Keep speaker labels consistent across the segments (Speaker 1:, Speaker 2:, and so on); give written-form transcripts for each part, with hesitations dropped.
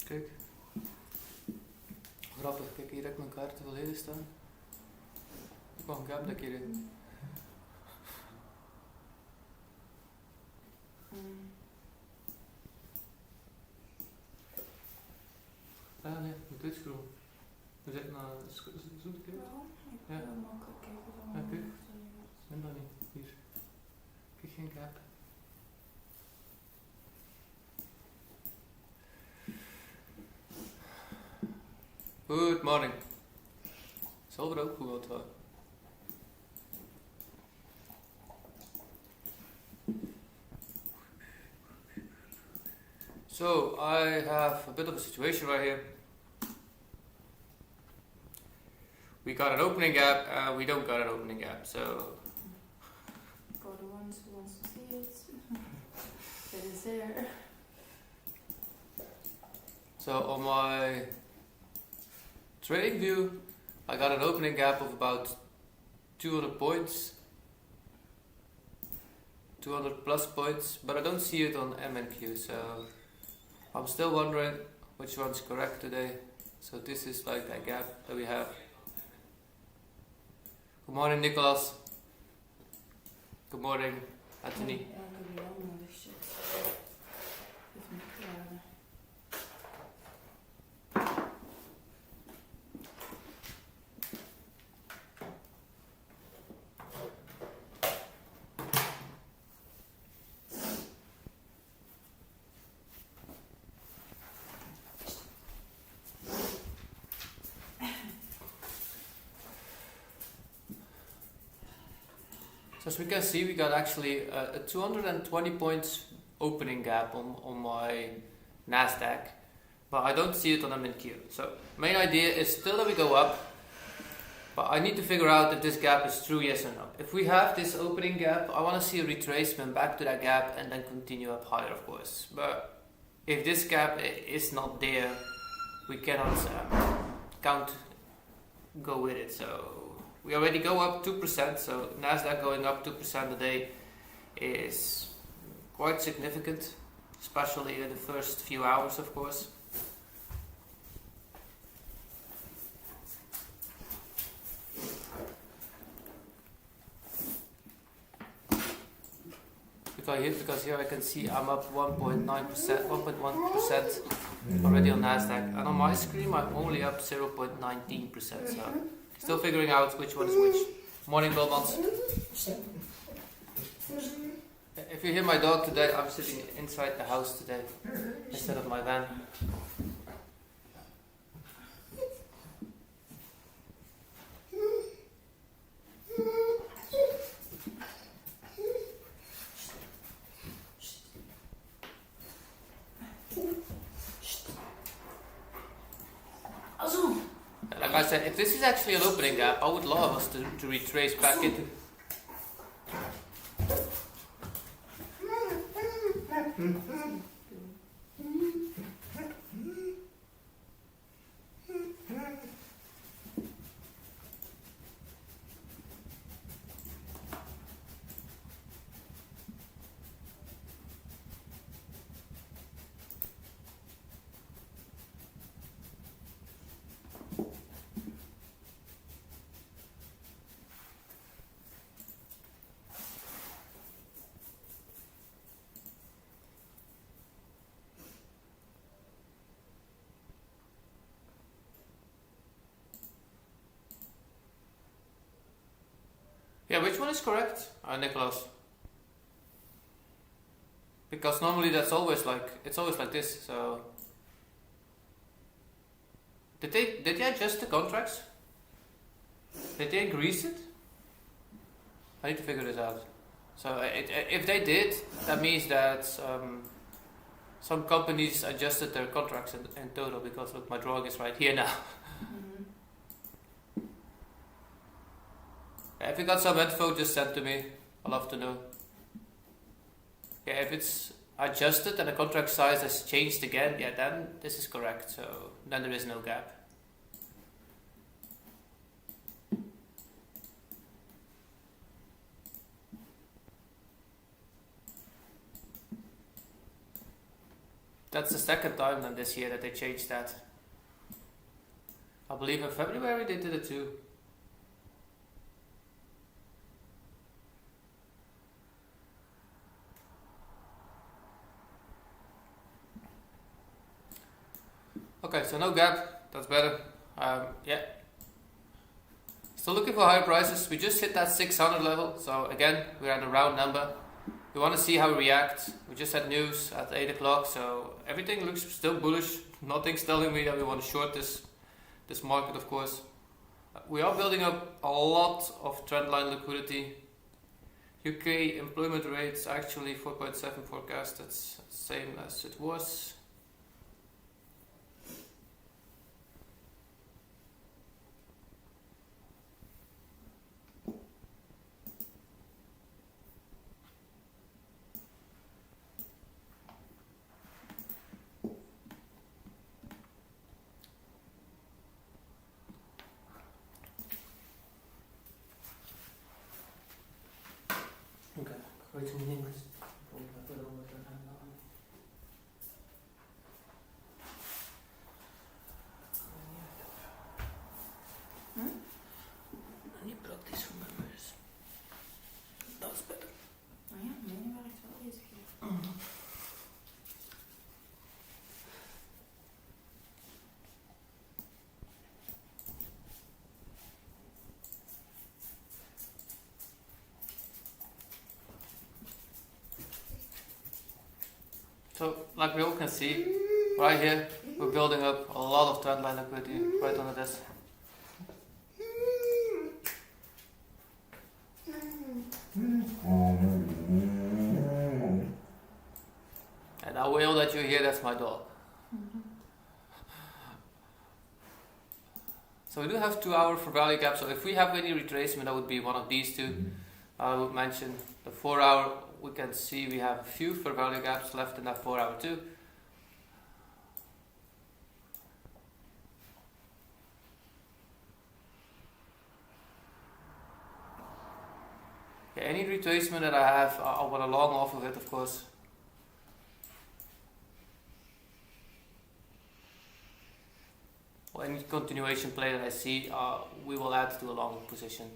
Speaker 1: Kijk. Grappig, kijk hier heb ik mijn kaarten volledig staan. Ik mag een gap deck hierin. Ah nee, moet dit scrollen. We zitten naar zoete kijk. Ja. Ja, kijk. En dan niet. Hier. Kijk, geen gap. Good morning. Zal er ook goed wat houden. So, I have a bit of a situation right here. We got an opening gap and we don't got an opening gap, so...
Speaker 2: For the ones who wants to see it, it is there.
Speaker 1: So on my trading view, I got an opening gap of about 200 points. 200 plus points, but I don't see it on MNQ, so I'm still wondering which one's correct today. So this is like that gap that we have. Good morning, Nicholas. Good morning, Anthony. So as we can see, we got actually a 220 points opening gap on my Nasdaq, but I don't see it on MNQ. So main idea is still that we go up, but I need to figure out if this gap is true, yes or no. If we have this opening gap, I want to see a retracement back to that gap and then continue up higher, of course. But if this gap is not there, we cannot go with it. So we already go up 2%, so Nasdaq going up 2% a day is quite significant, especially in the first few hours, of course. Because here I can see I'm up 1.9%, 1.1% already on Nasdaq, and on my screen I'm only up 0.19%. So still figuring out which one is which. Morning, Belmont. If you hear my dog today, I'm sitting inside the house today instead of my van. Like I said, if this is actually an opening gap, I would love us to retrace back into. Yeah, which one is correct, Nicholas? Because normally it's always like this. So did they adjust the contracts? Did they increase it? I need to figure this out. So if they did, that means that some companies adjusted their contracts in total. Because look, my drawing is right here now. If you got some info, just send to me. I'd love to know. Yeah, if it's adjusted and the contract size has changed again, yeah, then this is correct. So then there is no gap. That's the second time then this year that they changed that. I believe in February they did it too. Okay, so no gap, that's better. Yeah. Still looking for higher prices. We just hit that 600 level, so again, we're at a round number. We want to see how we react. We just had news at 8 o'clock, so everything looks still bullish. Nothing's telling me that we want to short this market, of course. We are building up a lot of trendline liquidity. UK employment rates actually 4.7 forecast. That's the same as it was. Okay, wait a minute. En je plakt is voor mijn muis. Dat is beter.
Speaker 2: Oh ja, nee, werkt wel deze keer.
Speaker 1: So, like we all can see, right here, we're building up a lot of trendline liquidity right under this. And that wail that you hear, that's my dog. So we do have 2 hour for value gap, so if we have any retracement, that would be one of these two. I would mention the 4 hour, we can see we have a few fair value gaps left in that 4 hour too. Okay, any retracement that I have, I want to long off of it, of course. Or any continuation play that I see, we will add to a long position.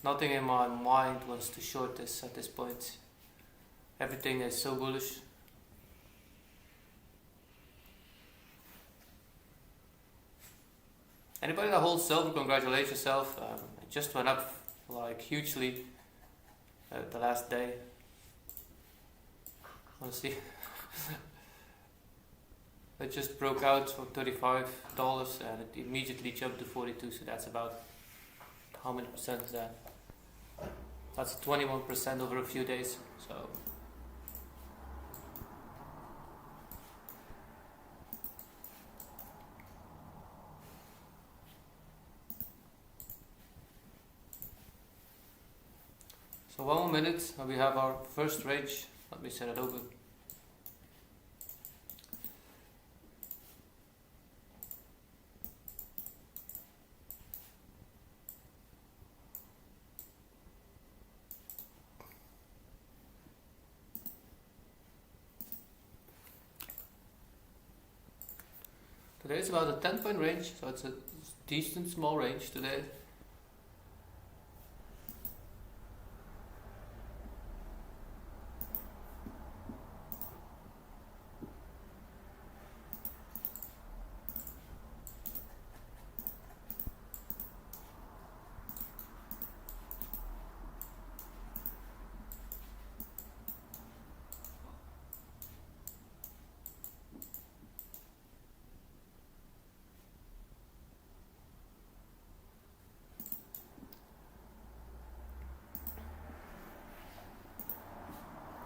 Speaker 1: Nothing in my mind wants to short this at this point. Everything is so bullish. Anybody that holds silver, congratulate yourself. It just went up like hugely the last day. Honestly, it just broke out for $35 and it immediately jumped to 42. So that's about, how many percent is that? That's 21% over a few days. So. So 1 more minute and we have our first range. Let me set it open. Today is about a 10-point range, so it's a decent small range today.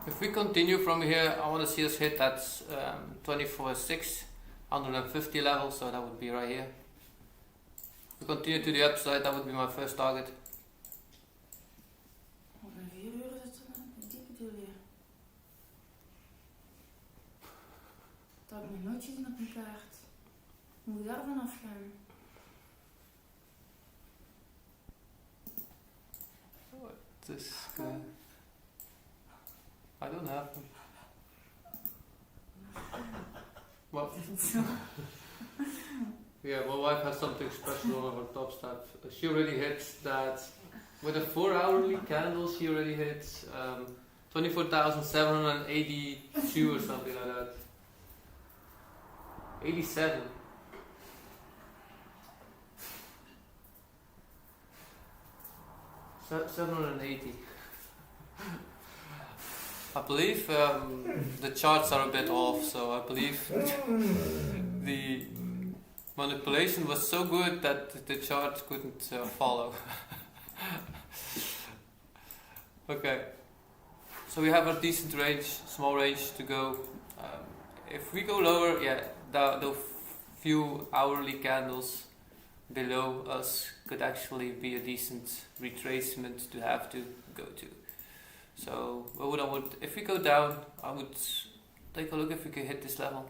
Speaker 1: If we continue from here, I want to see us hit that 24.6, 150 level, so that would be right here. If we continue to the upside, that would be my first target.
Speaker 2: Op een 4 uur zit er die bedoel je? Dat heb ik nog nooit gezien op een kaart. Hoe moet ik daar vanaf gaan?
Speaker 1: What is I don't have them. Well, yeah, my wife has something special on her top step. She already hit that with a 4 hourly candle. She already hit 24,782 or something like that. 87. So 780. I believe the charts are a bit off, so I believe the manipulation was so good that the chart couldn't follow. Okay, so we have a decent range, small range to go. If we go lower, yeah, the few hourly candles below us could actually be a decent retracement to have to go to. So what I would, if we go down, I would take a look if we can hit this level.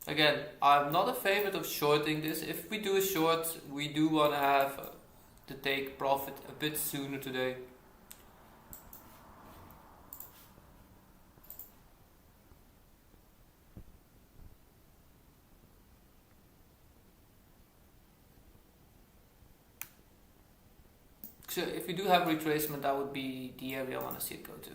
Speaker 1: Again, I'm not a favorite of shorting this. If we do a short, we do want to have to take profit a bit sooner today. So if we do have retracement, that would be the area I want to see it go to.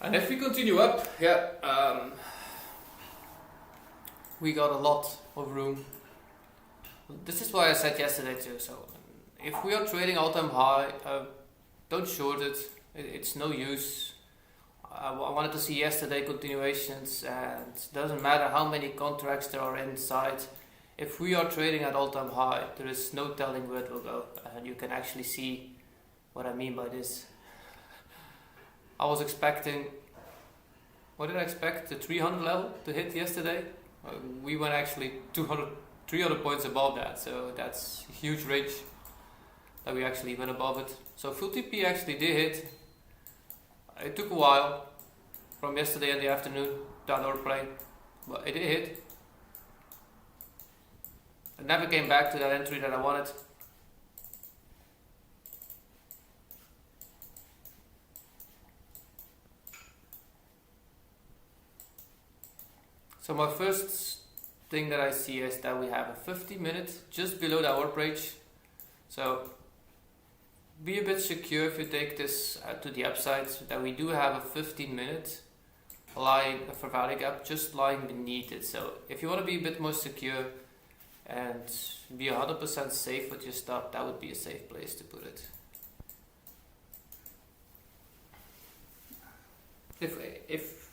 Speaker 1: And if we continue up, we got a lot of room. This is why I said yesterday too. So if we are trading all-time high, don't short it. It's no use. I wanted to see yesterday continuations, and it doesn't matter how many contracts there are inside. If we are trading at all-time high, there is no telling where it will go, and you can actually see what I mean by this. I was expecting, what did I expect? The 300 level to hit yesterday. We went actually 300 points above that, so that's a huge range that we actually went above it. So full TP actually did hit. It took a while from yesterday in the afternoon, that order play, but it did hit. It never came back to that entry that I wanted. So my first thing that I see is that we have a 50 minute just below the hour break. So be a bit secure if you take this to the upside, so that we do have a 15 minute lying a fair value gap just lying beneath it. So if you want to be a bit more secure and be 100% safe with your stop, that would be a safe place to put it. If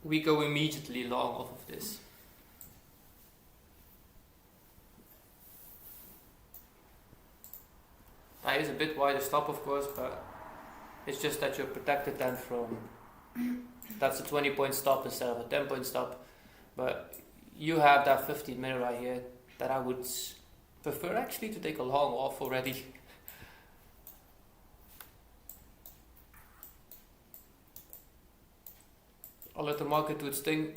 Speaker 1: we go immediately long off of this. That is a bit wider stop, of course, but it's just that you're protected then from, that's a 20 point stop instead of a 10 point stop. But you have that 15 minute right here that I would prefer actually to take a long off already. I'll let the market do its thing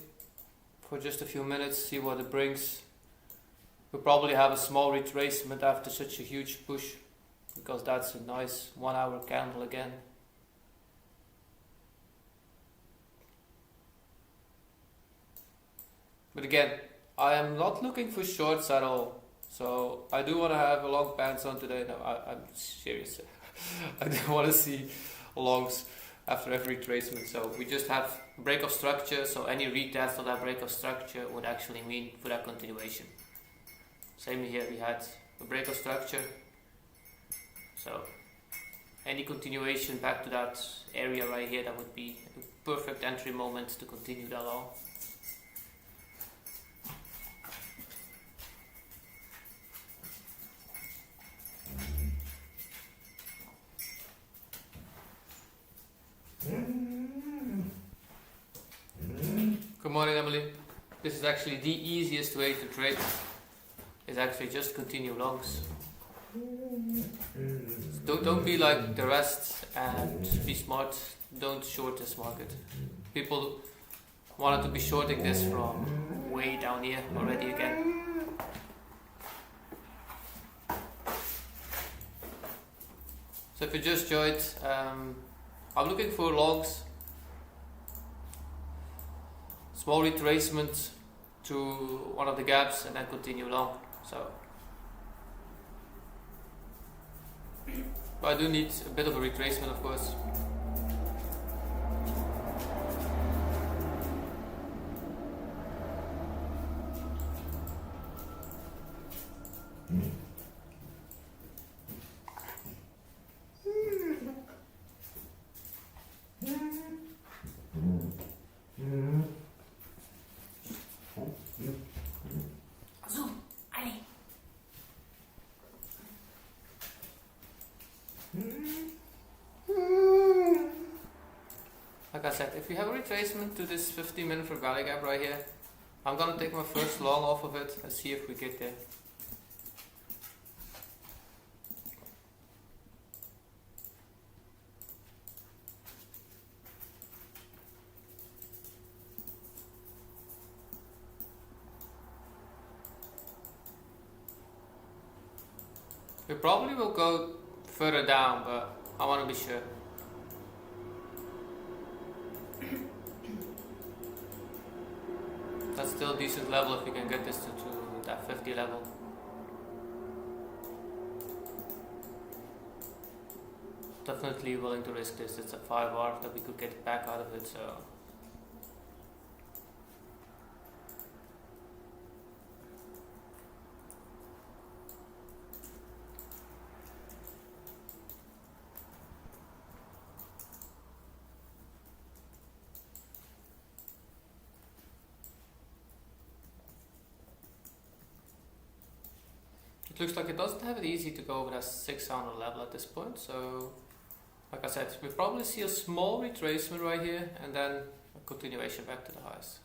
Speaker 1: for just a few minutes, see what it brings. We'll probably have a small retracement after such a huge push, because that's a nice 1 hour candle again. But again, I am not looking for shorts at all. So I do want to have a long pants on today. No, I'm serious. I do want to see longs after every retracement. So we just have break of structure. So any retest of that break of structure would actually mean for that continuation. Same here, we had a break of structure. So any continuation back to that area right here, that would be a perfect entry moment to continue that long. Good morning, Emily. This is actually the easiest way to trade. Is actually just continue longs. Don't be like the rest and be smart. Don't short this market. People wanted to be shorting this from way down here already again. So if you just joined, I'm looking for longs. Small retracement to one of the gaps and then continue long. So but I do need a bit of a retracement, of course. Like I said, if we have a retracement to this 15-minute value gap right here, I'm gonna take my first long off of it and see if we get there. We probably will go further down, but I want to be sure. That's still a decent level if we can get this to that 50 level. Definitely willing to risk this. It's a 5R that we could get back out of it, so. It looks like it doesn't have it easy to go over that 600 level at this point, so like I said, we probably see a small retracement right here and then a continuation back to the highs.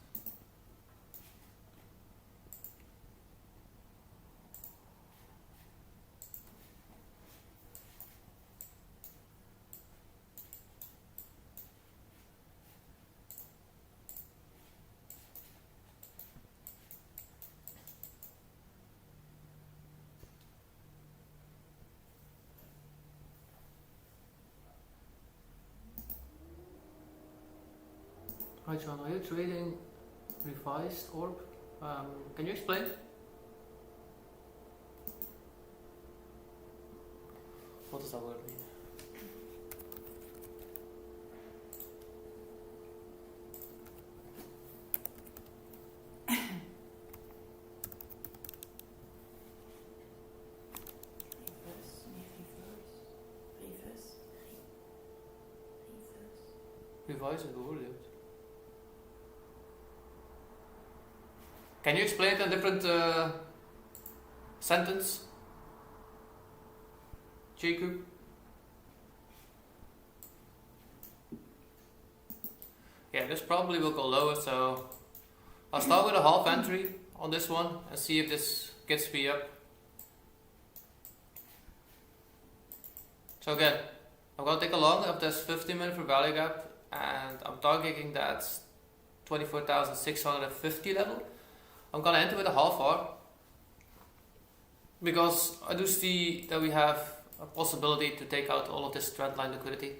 Speaker 1: Hi John, are you trading revised orb? Can you explain? What does that word mean? Revised is beoordeeld. Can you explain it in a different sentence? Jacob? Yeah, this probably will go lower, so I'll start with a half entry on this one and see if this gets me up. So again, I'm going to take a long of this 15-minute value gap and I'm targeting that 24,650 level. I'm gonna enter with a half R because I do see that we have a possibility to take out all of this trend line liquidity.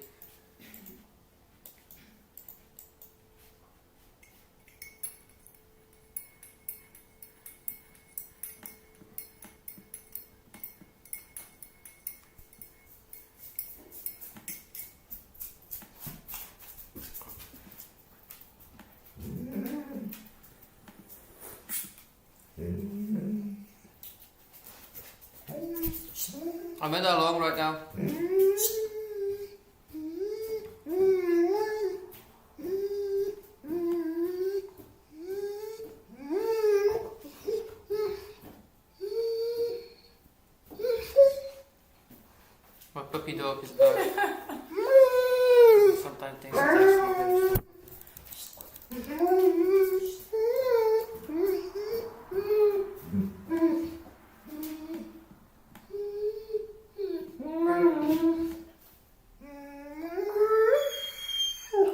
Speaker 1: I'm in that long right now. My puppy dog is back. Sometimes things are actually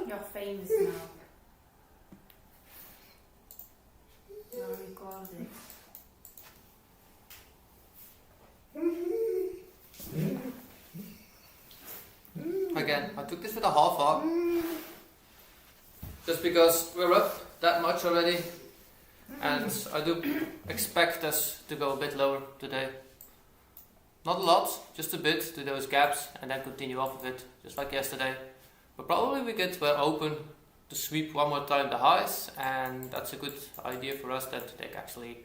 Speaker 2: You're famous now. You're recorded.
Speaker 1: Again, I took this with a half heart. Just because we're up that much already. And I do expect us to go a bit lower today. Not a lot, just a bit to those gaps and then continue off of it, just like yesterday. But probably we get well open to sweep one more time the highs, and that's a good idea for us then to take actually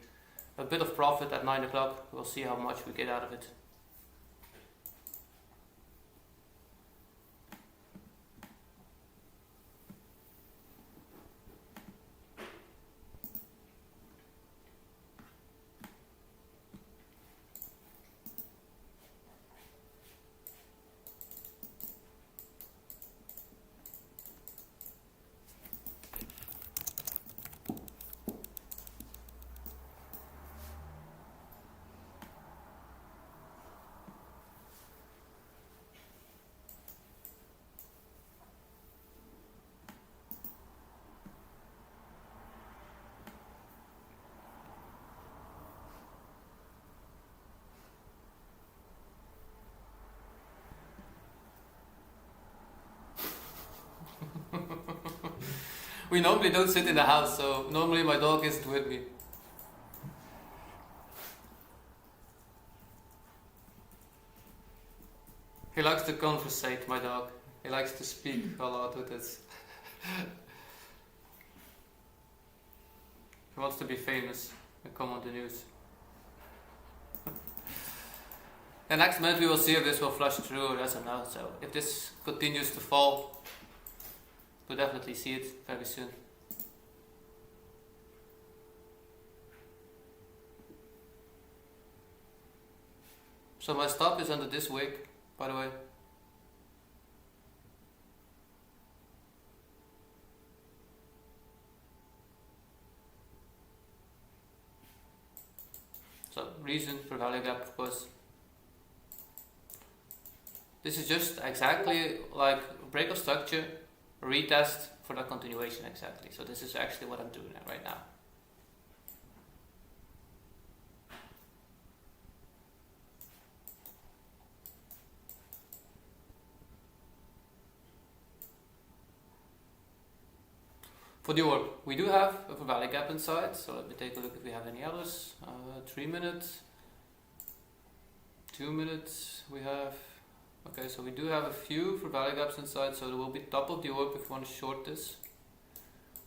Speaker 1: a bit of profit at 9 o'clock. We'll see how much we get out of it. We normally don't sit in the house, so normally my dog isn't with me. He likes to conversate, my dog. He likes to speak a lot with us. He wants to be famous and come on the news. The next month we will see if this will flush through or doesn't know. So if this continues to fall, we'll definitely see it very soon. So my stop is under this wick, by the way. So reason for value gap, of course. This is just exactly like break of structure, retest for that continuation exactly. So this is actually what I'm doing right now. For the orb, we do have a value gap inside, so let me take a look if we have any others. 3 minutes, 2 minutes, we have. Okay, so we do have a few for value gaps inside, so there will be top of the orb if you want to short this.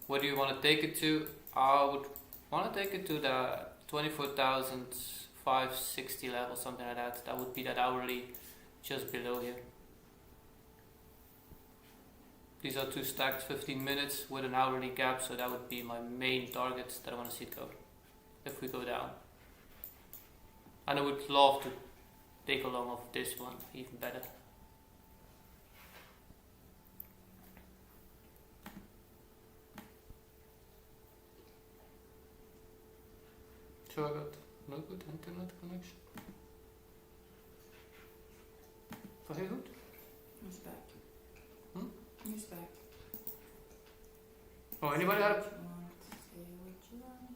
Speaker 1: Where do you want to take it to? I would want to take it to the 24,560 level, something like that. That would be that hourly just below here. These are two stacked 15 minutes with an hourly gap, so that would be my main target that I want to see it go if we go down. And I would love to take along of this one, even better. So I got no good internet connection. For heel goed?
Speaker 2: He's back.
Speaker 1: Hmm?
Speaker 2: He's back.
Speaker 1: Oh, anybody have?
Speaker 2: Say what you want.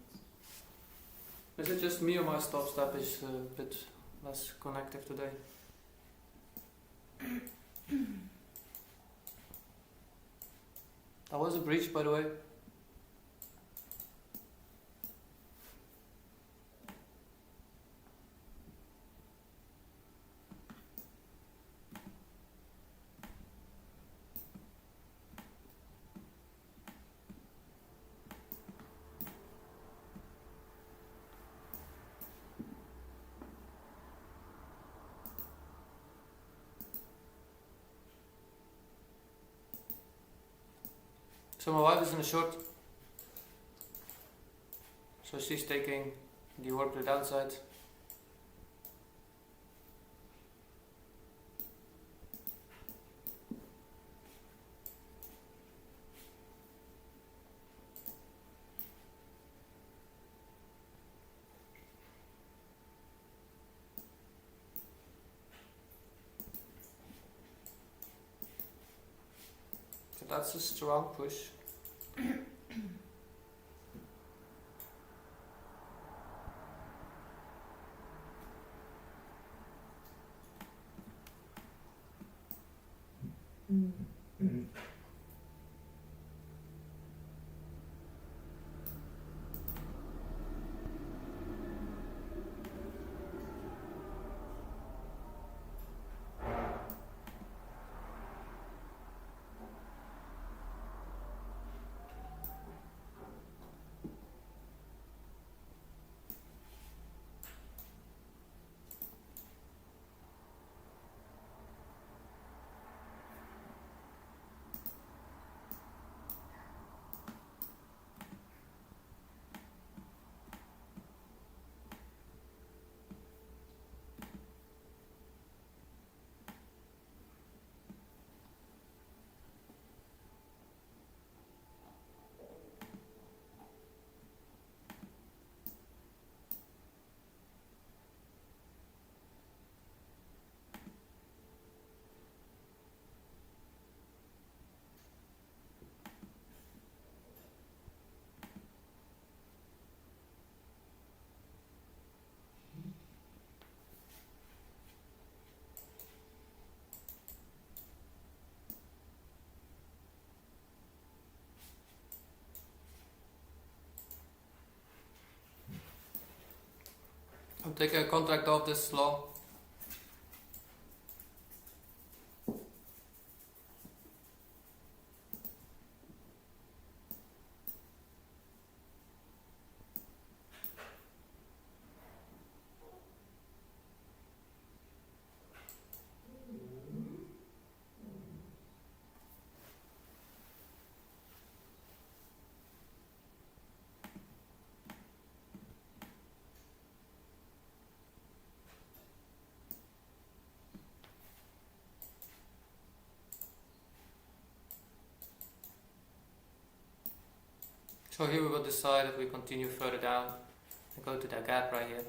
Speaker 1: Is it just me or my stop is a bit less connective today? That was a breach, by the way. So my wife is in a short. So she's taking the order to the downside. So that's a strong push. I'm taking a contract off this long. So here we will decide if we continue further down and go to that gap right here.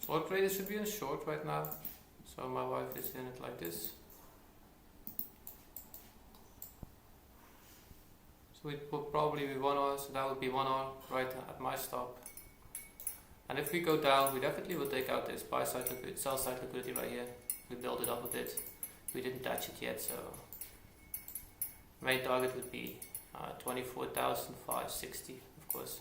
Speaker 1: So our trader should be in short right now. So my wife is in it like this. So it will probably be 1 hour, so that would be 1 hour right at my stop. And if we go down, we definitely will take out this buy side liquidity, sell side liquidity right here. We build it up a bit. We didn't touch it yet, so main target would be 24,560, of course.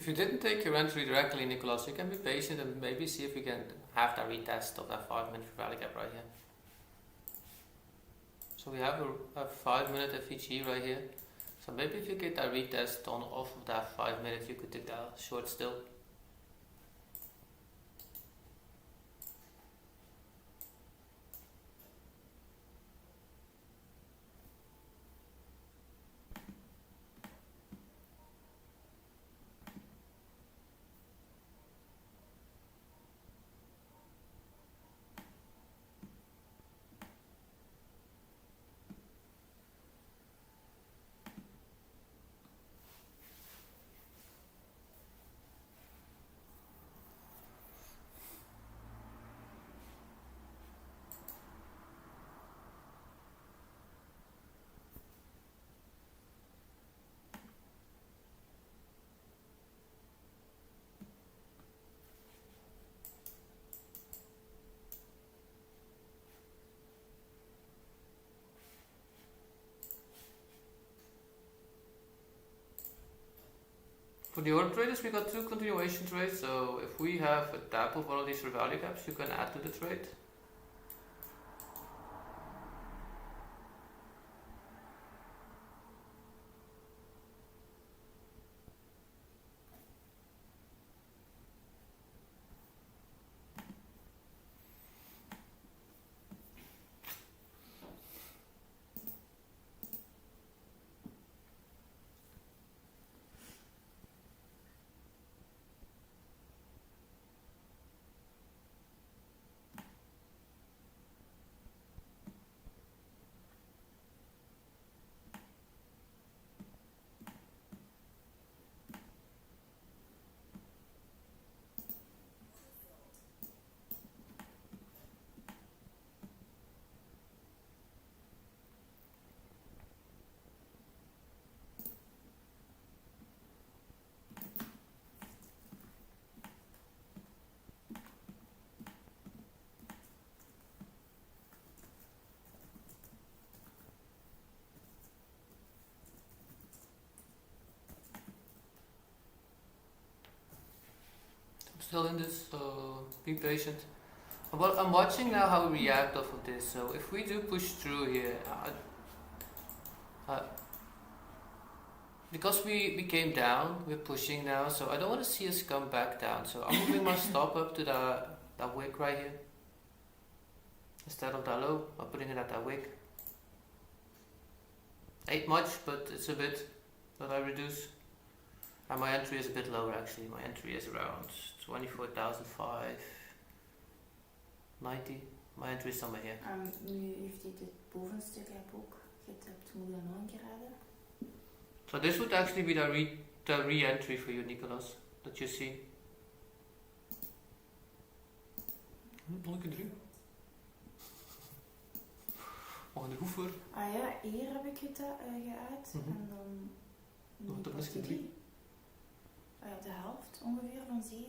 Speaker 1: If you didn't take your entry directly, Nicholas, you can be patient and maybe see if we can have that retest of that 5-minute value gap right here. So we have a 5-minute FVG right here. So maybe if you get that retest on off of that 5 minutes, you could take that short still. For the order traders, we got 2 continuation trades, so if we have a tap of one of these value gaps, you can add to the trade. Still in this, so be patient. Well, I'm watching now how we react off of this. So if we do push through here, because we came down, we're pushing now. So I don't want to see us come back down. So I'm moving my stop up to that wick right here instead of that low. I'm putting it at that wick. Ain't much, but it's a bit that I reduce. And my entry is a bit lower actually. My entry is around 24.590. My entry is somewhere here.
Speaker 2: Nu heeft hij het bovenste gap ook. Je moet dat nog een keer raden.
Speaker 1: So this would actually be the re-entry for you, Nicholas, that you see. Blokken 3. Oh, de hoever.
Speaker 2: Ah ja, hier heb ik het geuit. En dan...
Speaker 1: Nog de blokken 3.
Speaker 2: De helft ongeveer van 7.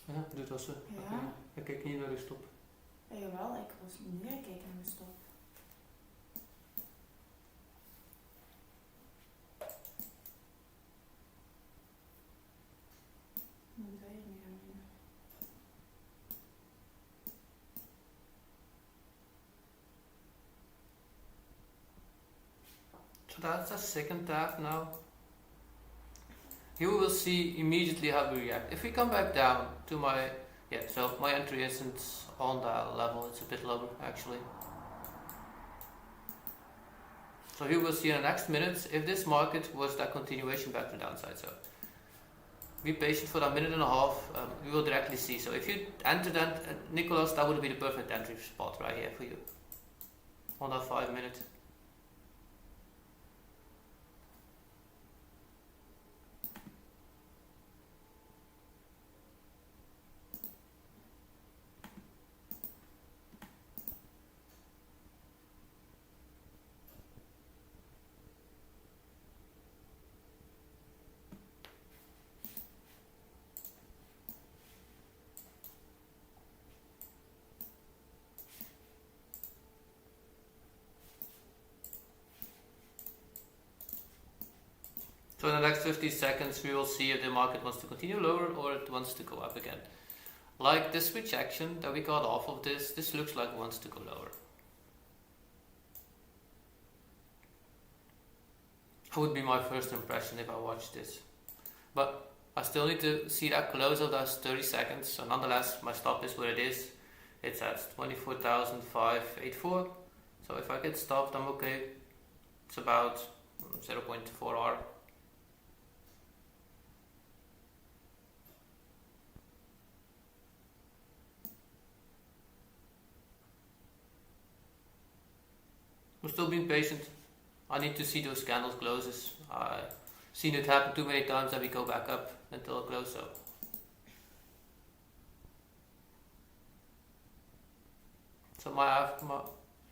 Speaker 1: Ja, dit was ze.
Speaker 2: Ja.
Speaker 1: Okay. Ik kijk niet naar de stop.
Speaker 2: Jawel, ik was nu aan het kijken naar mijn stop. Hoe moet dat hier nu gaan doen?
Speaker 1: So that's the second tap now. Here we will see immediately how we react. If we come back down to my, so my entry isn't on that level, it's a bit lower actually. So here we'll see in the next minutes if this market was that continuation back to the downside. So be patient for that minute and a half, we will directly see. So if you enter that, Nicholas, that would be the perfect entry spot right here for you on that 5 minute. So in the next 50 seconds we will see if the market wants to continue lower or it wants to go up again. Like this switch action that we got off of this looks like it wants to go lower. That would be my first impression if I watch this. But I still need to see that close of those 30 seconds. So nonetheless, my stop is where it is. It's at 24,584. So if I get stopped, I'm okay. It's about 0.4 R. I'm still being patient. I need to see those candles closes. I've seen it happen too many times that we go back up until it closes up. So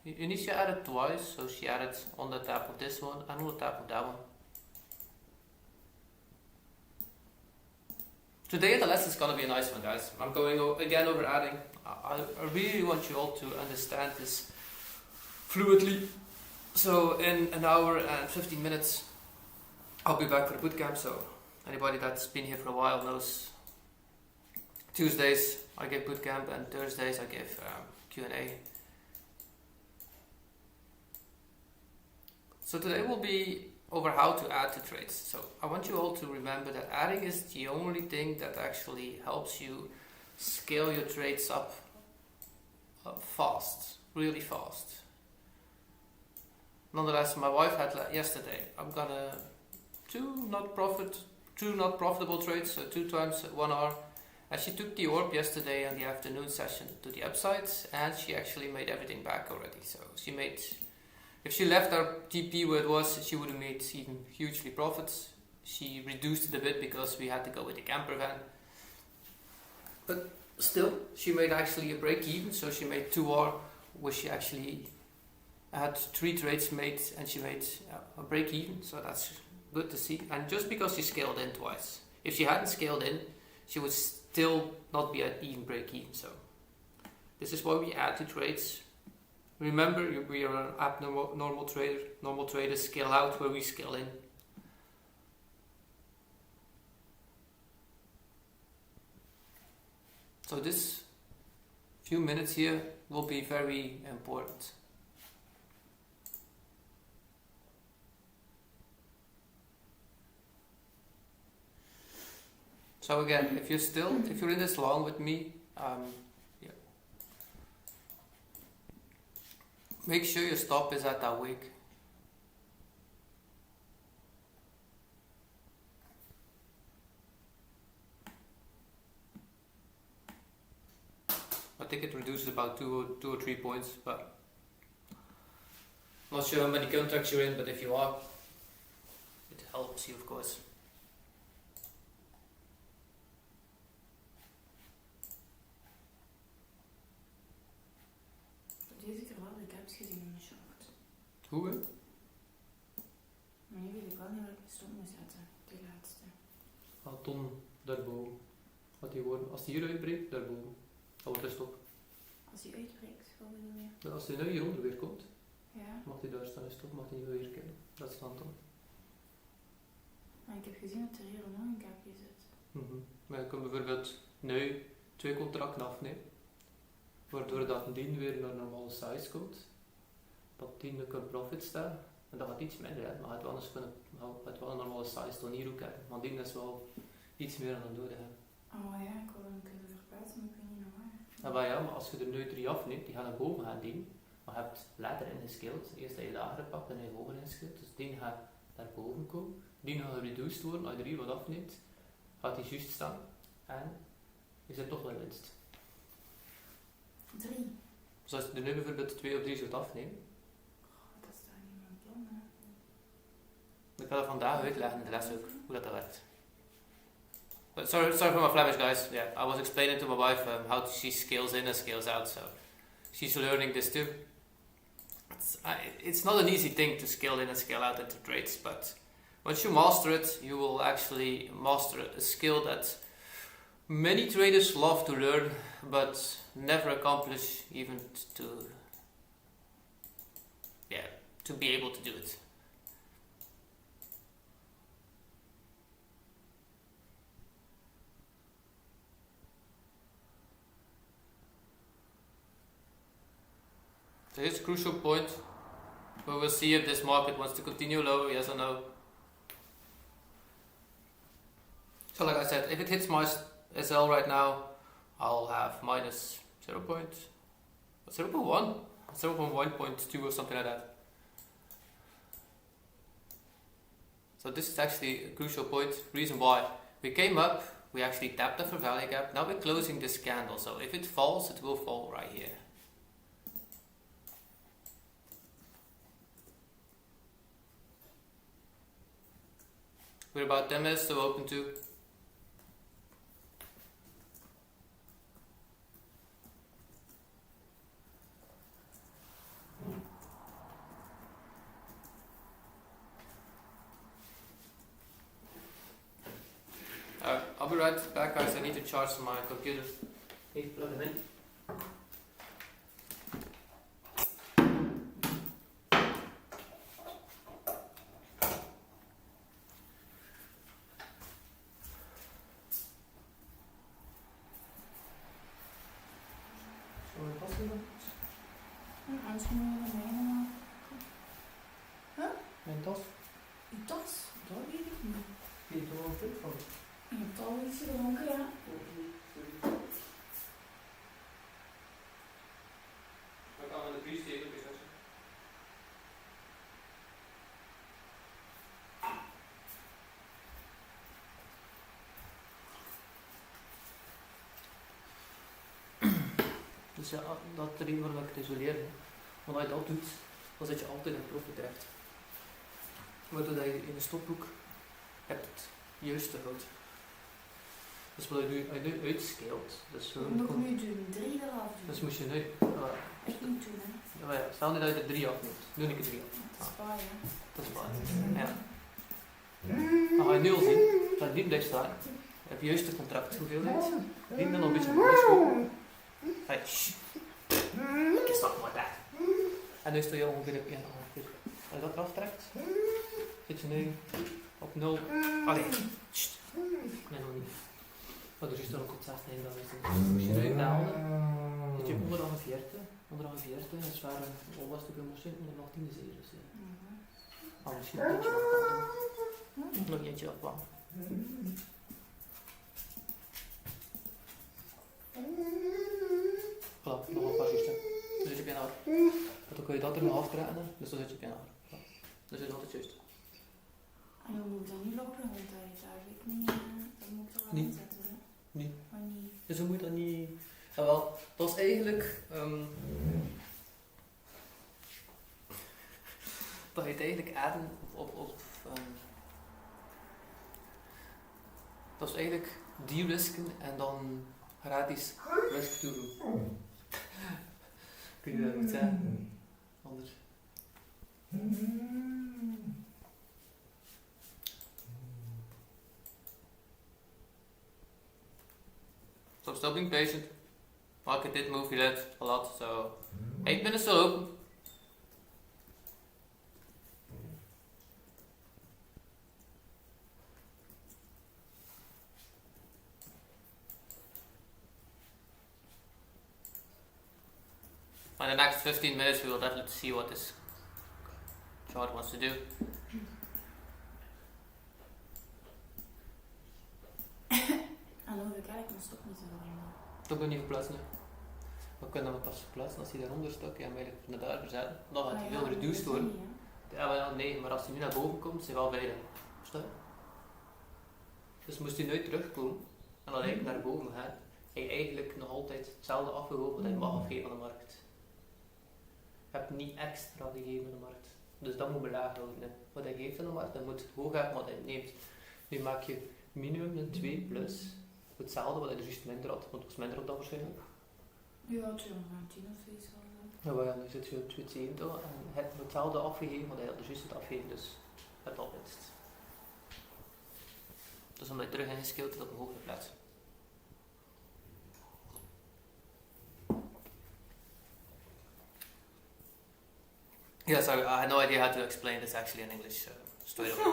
Speaker 1: Initia added twice, so she added on the tap of this one and on the tap of that one. Today the lesson is gonna be a nice one, guys. I'm going again over adding. I really want you all to understand this fluidly. So in an hour and 15 minutes I'll be back for the bootcamp. So anybody that's been here for a while knows Tuesdays I give bootcamp and Thursdays I give Q&A. So today will be over how to add to trades. So I want you all to remember that adding is the only thing that actually helps you scale your trades up fast, really fast. Nonetheless, my wife had yesterday, I'm gonna two not profitable trades, so 2 times 1 hour. And she took the orb yesterday in the afternoon session to the upside, and she actually made everything back already. So she made, if she left our TP where it was, she would have made even hugely profits. She reduced it a bit because we had to go with the camper van. But still, she made actually a break even, so she made 2 R, where she actually had 3 trades made and she made a break even, so that's good to see. And just because she scaled in twice, if she hadn't scaled in, she would still not be at even break even. So this is why we add to trades. Remember, we are an abnormal trader. Normal traders scale out where we scale in. So this few minutes here will be very important. So again, if you're in this long with me, make sure your stop is at that wick. I think it reduces about 2 or 3 points, but I'm not sure how many contracts you're in, but if you are, it helps you, of course.
Speaker 2: Deze keer wel de gaps gezien in de short.
Speaker 1: Hoe?
Speaker 2: Maar nu weet ik wel niet waar ik de stop moet zetten, die laatste.
Speaker 1: Ton daarboven. Wat die worden, als die hier uitbreekt, daarboven. Dat wordt de stop.
Speaker 2: Als die uitbreekt, wat bedoel je?
Speaker 1: Als die nu hieronder weer komt,
Speaker 2: ja.
Speaker 1: mag die daar staan en stop, mag die niet weer kennen. Dat is dan.
Speaker 2: Maar ik heb gezien dat er hier nog een gapje zit.
Speaker 1: Maar je kunt bijvoorbeeld nu 2 contracten afnemen, waardoor dat die weer naar normale size komt, dat die nu kan profit staan, en dat gaat iets minder, hè. Maar het wel een normale size dan hier ook hebben, want die is wel iets meer aan het nodig hebben.
Speaker 2: Oh ja, ik wil hem kunnen verplaatsen, maar ik weet niet naar waar.
Speaker 1: Maar als je er nu 3 afneemt, die gaan naar boven gaan dienen, maar je hebt later ingescaled, eerst heb je lager gepakt en dan heb je hoger ingescaled, dus die gaat naar boven komen, die gaat reduced worden, als je er hier wat afneemt, gaat die juist staan, en je zit toch wel winst.
Speaker 2: 3.
Speaker 1: Dus als je er nu bijvoorbeeld 2 of 3 zou afnemen.
Speaker 2: Dat staat niet in mijn plan, hè.
Speaker 1: Ik ga dat vandaag uitleggen in de les ook, hoe dat werkt. But sorry for my Flemish, guys. Yeah, I was explaining to my wife how she scales in and scales out, so she's learning this too. It's not an easy thing to scale in and scale out into trades, but once you master it, you will actually master a skill that many traders love to learn, but never accomplish even to be able to do it. So here's a crucial point where we'll see if this market wants to continue low, yes or no. So like I said, if it hits my SL right now, I'll have minus 0.1, 0.1.2 or something like that. So this is actually a crucial point. Reason why we came up, we actually tapped the value gap. Now we're closing this candle. So if it falls, it will fall right here. We're about 10 minutes to open to. I'll be right back, guys. I need to charge my computer. Need to plug it in.
Speaker 2: Anders moet je er mee. Huh?
Speaker 1: Mijn tas?
Speaker 2: Je tas? Dat weet ik niet.
Speaker 1: Die is er wel veel van.
Speaker 2: Je hebt al iets gedronken, ja.
Speaker 1: Dan gaan we de brief steken. Dus ja, dat is de reden waarom ik het isoleer. Want als je dat doet, dan zit je altijd in profit terecht. Waardoor je in de stophoek hebt het juiste houdt. Dus wat je nu uitscaleert, dus
Speaker 2: Moet ik nu doen? 3 eraf doen?
Speaker 1: dus moest je nu...
Speaker 2: Echt niet doen, hè?
Speaker 1: ja, stel nu dat je er 3 afneemt. Doe ik er 3 af.
Speaker 2: Dat is waar, hè?
Speaker 1: Dat is waar. Ja. Dan ga je nu al zien, dat je niet blijft staan. Je hebt juist de contracthoeveelheid. Niet dan nog een beetje op de school. Hey, ik is dat maar daar. En nu sta je ongeveer op 1,5 keer. Als je dat eraf trekt, zit je nu op 0. Allee, nee, nog niet. Maar er is dan ook op 16 dan. Als je nu telde, zit je onder een 40. Onder een 40, dat is waar een olvastuk misschien onder nog 10 zeros. Maar misschien een beetje afkwam. Nog eentje afkwam. Voilà, nog een paar juisten. Dan zit je op je haar. Dan kun je dat er nog aftrekken, dus dan zit je op je haar. Dan zit je altijd juist.
Speaker 2: En hoe moet ik dan niet lopen? Want daar weet ik niet. Dat moet ik er wel
Speaker 1: Nee.
Speaker 2: inzetten, hè?
Speaker 1: Nee.
Speaker 2: Maar niet.
Speaker 1: Dus hoe moet dat niet... Ja, wel, dat is eigenlijk... dat je het eigenlijk adden op dat is eigenlijk de-risken en dan gratis risk toedoen. Kun je dat goed zeggen? Anders. So still being patient. Market did move that a lot, so 8 minutes still open. In the next 15 minutes we will definitely see what this chart wants to do.
Speaker 2: En dan hoef ik eigenlijk mijn stok niet te veranderen.
Speaker 1: Dat moet niet verplaatsen. We kunnen hem pas verplaatsen als hij daaronder stak. Ja, maar eigenlijk naar daar verzetten. Dan gaat hij veel reduced worden. Ja, wel, nee, maar als hij nu naar boven komt, is hij wel veilig. Versta je? Dus moest hij nu terugkomen en dan eigenlijk naar boven gaan, hij eigenlijk nog altijd hetzelfde afgegeven wat hij mag afgeven aan de markt. Je hebt niet extra gegeven aan de markt. Dus dat moet belaagd worden. Wat hij geeft aan de markt, dat moet hoog hebben wat hij neemt. Nu maak je minimum een 2 plus hetzelfde wat hij er juist minder had, want het was minder op dat waarschijnlijk.
Speaker 2: Ja, 210 of zoiets.
Speaker 1: Ja, maar ja, nu zit je op 270 en je hebt hetzelfde afgegeven, want hij had er juist het afgegeven, dus het al winst. Dus omdat je terug ingescaled op een hogere plaats. Yes, I had no idea how to explain this actually in English straight away.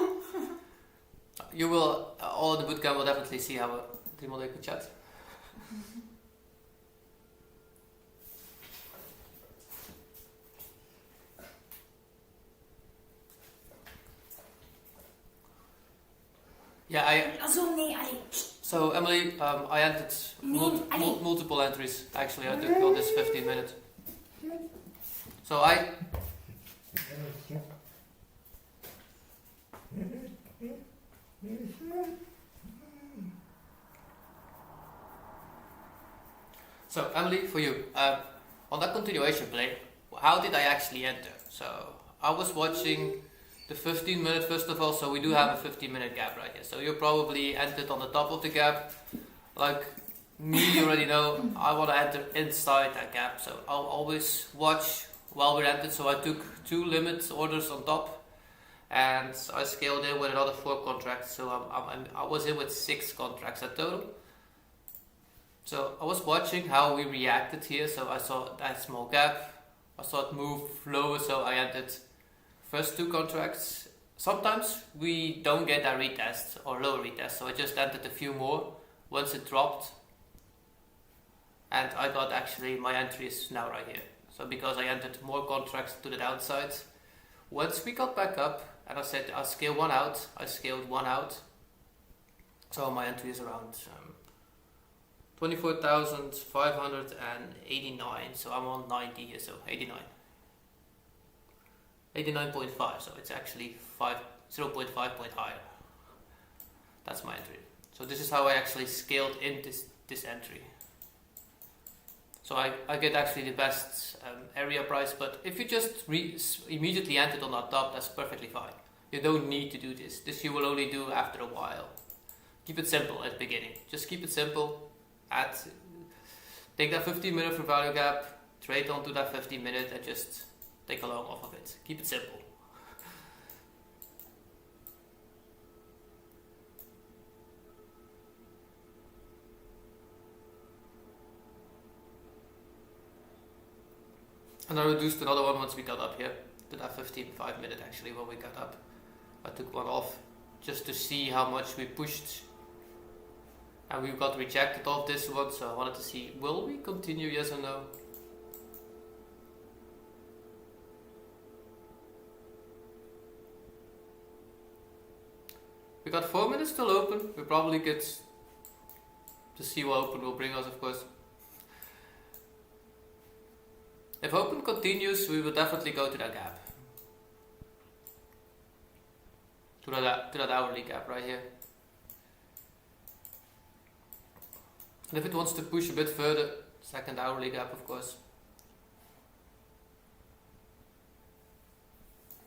Speaker 1: You will, all in the bootcamp will definitely see how we model can chat. Yeah,
Speaker 2: Zo, nee, allee.
Speaker 1: so Emily, I entered multiple entries. Actually, I took all this 15 minutes. So So Emily, for you, on that continuation play, how did I actually enter? So I was watching the 15 minute first of all, so we do have a 15-minute gap right here. So you probably entered on the top of the gap. Like me, you already know, I want to enter inside that gap. So I'll always watch while we're entered. So I took 2 limit orders on top and I scaled in with another 4 contracts. So I was in with 6 contracts at total. So I was watching how we reacted here, so I saw that small gap, I saw it move lower, so I entered first 2 contracts. Sometimes we don't get that retest or lower retest, so I just entered a few more once it dropped. And I got actually, my entry is now right here. So because I entered more contracts to the downside, once we got back up, and I said I'll scale 1 out, I scaled 1 out. So my entry is around 24,589, so I'm on 90 here, so 89. 89.5, so it's actually 0.5 point higher. That's my entry. So this is how I actually scaled in this entry. So I get actually the best area price, but if you just immediately entered on that top, that's perfectly fine. You don't need to do this. This you will only do after a while. Keep it simple at the beginning. Just keep it simple. Take that 15 minute for value gap, trade onto that 15 minute and just take a long off of it. Keep it simple. And I reduced another one once we got up here to that 5 minute actually when we got up. I took one off just to see how much we pushed. And we got rejected off this one, so I wanted to see, will we continue, yes or no? We got 4 minutes still open. We probably get to see what open will bring us, of course. If open continues, we will definitely go to that gap. To that hourly gap right here. And if it wants to push a bit further, second hourly gap of course.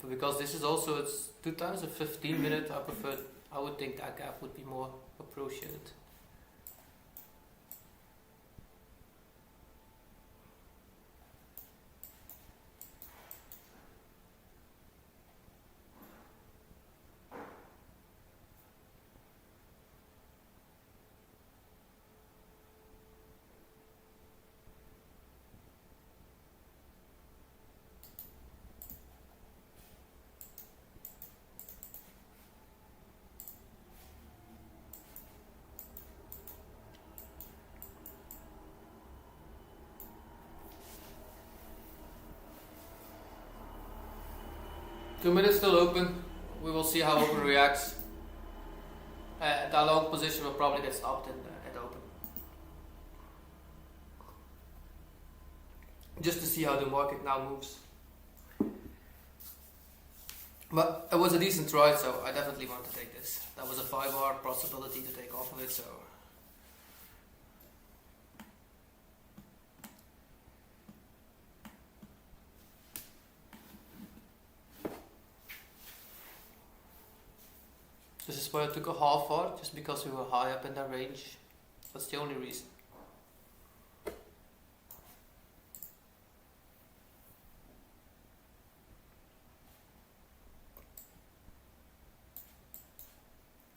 Speaker 1: But because this is also, it's 2 times a 15 minute, I would think that gap would be more appreciated. Two minutes still open. We will see how open reacts. That long position will probably get stopped at open. Just to see how the market now moves. But it was a decent try, so I definitely want to take this. That was a 5-hour possibility to take off of it, so. This is why I took a half hour, just because we were high up in that range. That's the only reason.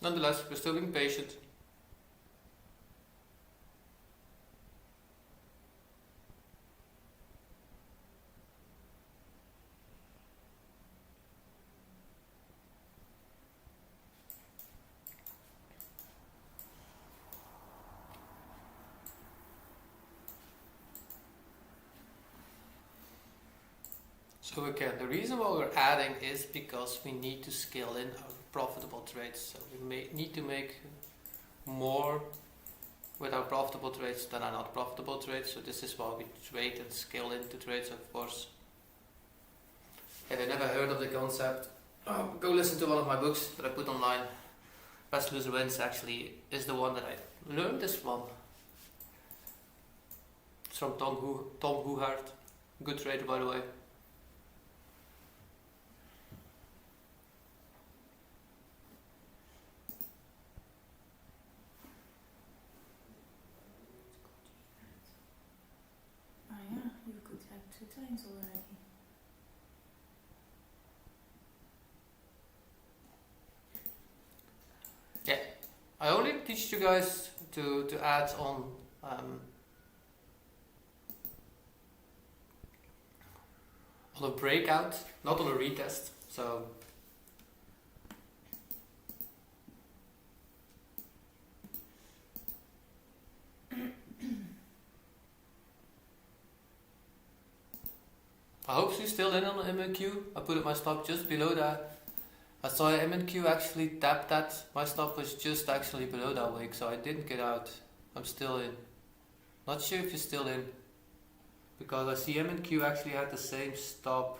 Speaker 1: Nonetheless, we're still being patient. So again, the reason why we're adding is because we need to scale in our profitable trades. So we need to make more with our profitable trades than our not profitable trades. So this is why we trade and scale into trades, of course. If you never heard of the concept, go listen to one of my books that I put online. Best Loser Wins actually is the one that I learned this from. It's from Tom Hughart, good trader by the way.
Speaker 2: Ah yeah, you could have 2 times already.
Speaker 1: I only teach you guys to add on a breakout, not on a retest. So I hope she's still in on the MNQ. I put my stop just below that. I saw MNQ actually tap that. My stop was just actually below that wick, so I didn't get out. I'm still in. Not sure if you're still in, because I see MNQ actually had the same stop.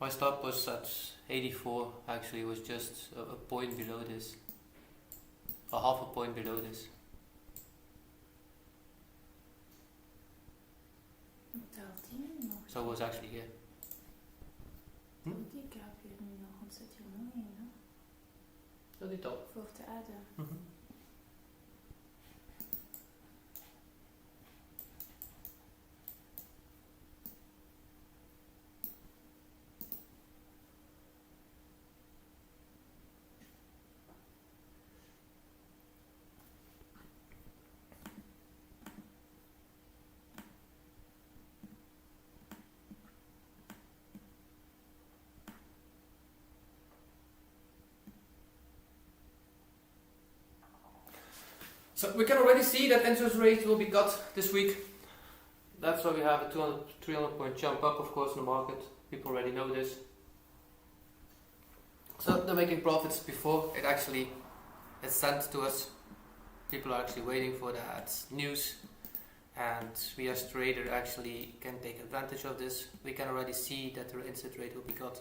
Speaker 1: My stop was at 84. Actually, it was just a point below this, a half a point below this. So it was actually here.
Speaker 2: Die gap je nu nog ontzettend mooi, hè?
Speaker 1: Dat is top.
Speaker 2: Voor te adden.
Speaker 1: So we can already see that interest rate will be cut this week. That's why we have a 300 point jump up, of course, in the market. People already know this. So they're making profits before it actually is sent to us. People are actually waiting for that news, and we as traders actually can take advantage of this. We can already see that the interest rate will be cut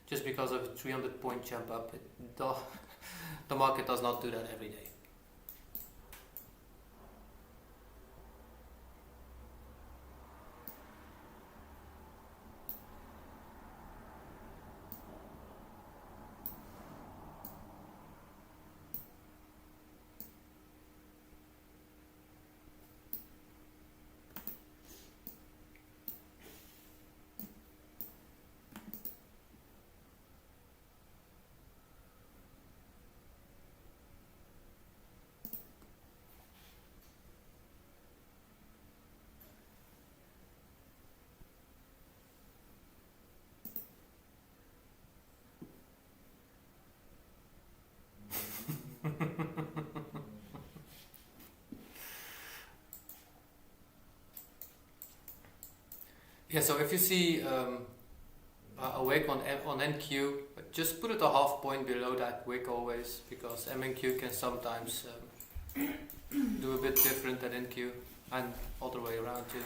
Speaker 1: just because of a 300 point jump up. The market does not do that every day. Yeah, so if you see a wick on NQ, just put it a half point below that wick always, because MNQ can sometimes do a bit different than NQ, and other way around too.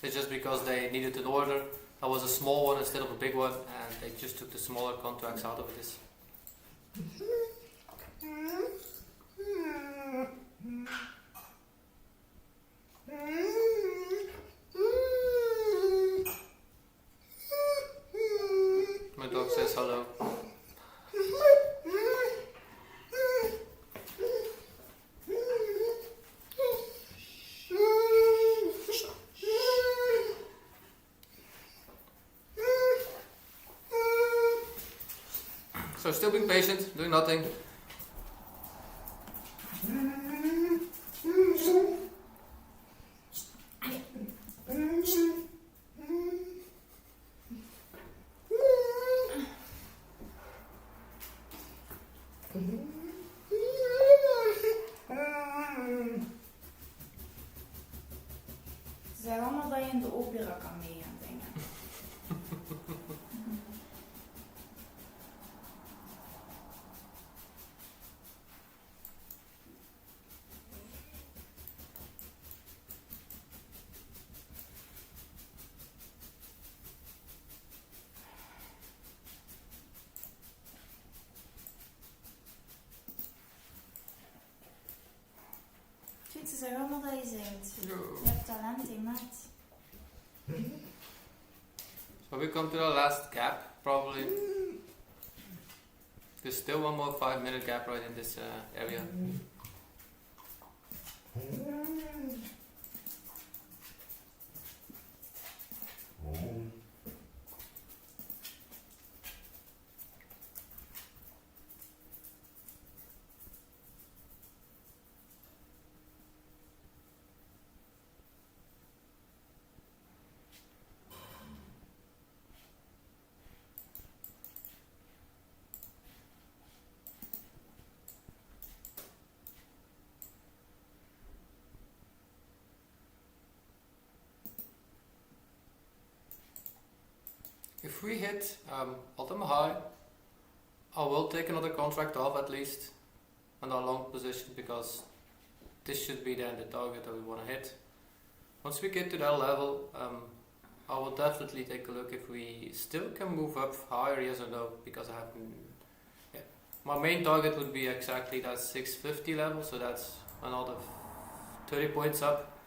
Speaker 1: It's just because they needed an order that was a small one instead of a big one, and they just took the smaller contracts out of this. My dog says hello. So still being patient, doing nothing.
Speaker 2: Ze zijn allemaal dat je in de opera kan mee aan dingen. Ze zeggen allemaal dat je zingt.
Speaker 1: Ja.
Speaker 2: Je hebt talent in maat.
Speaker 1: So we come to the last gap, probably. There's still one more 5-minute gap right in this area. If we hit bottom high, I will take another contract off at least on our long position, because this should be then the target that we want to hit. Once we get to that level, I will definitely take a look if we still can move up higher, yes or no, because I haven't. Yeah. My main target would be exactly that 650 level, so that's another 30 points up,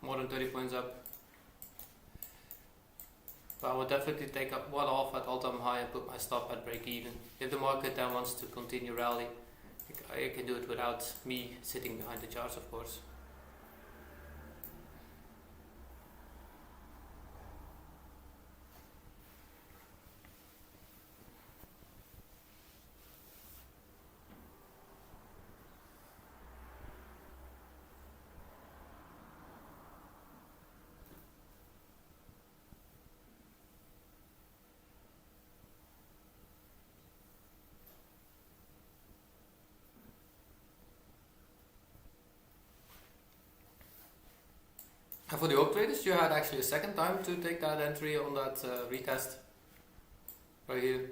Speaker 1: more than 30 points up. But I would definitely take up one off at all-time high and put my stop at break even. If the market then wants to continue rally, I can do it without me sitting behind the charts, of course. And for the op traders, you had actually a second time to take that entry on that retest right here.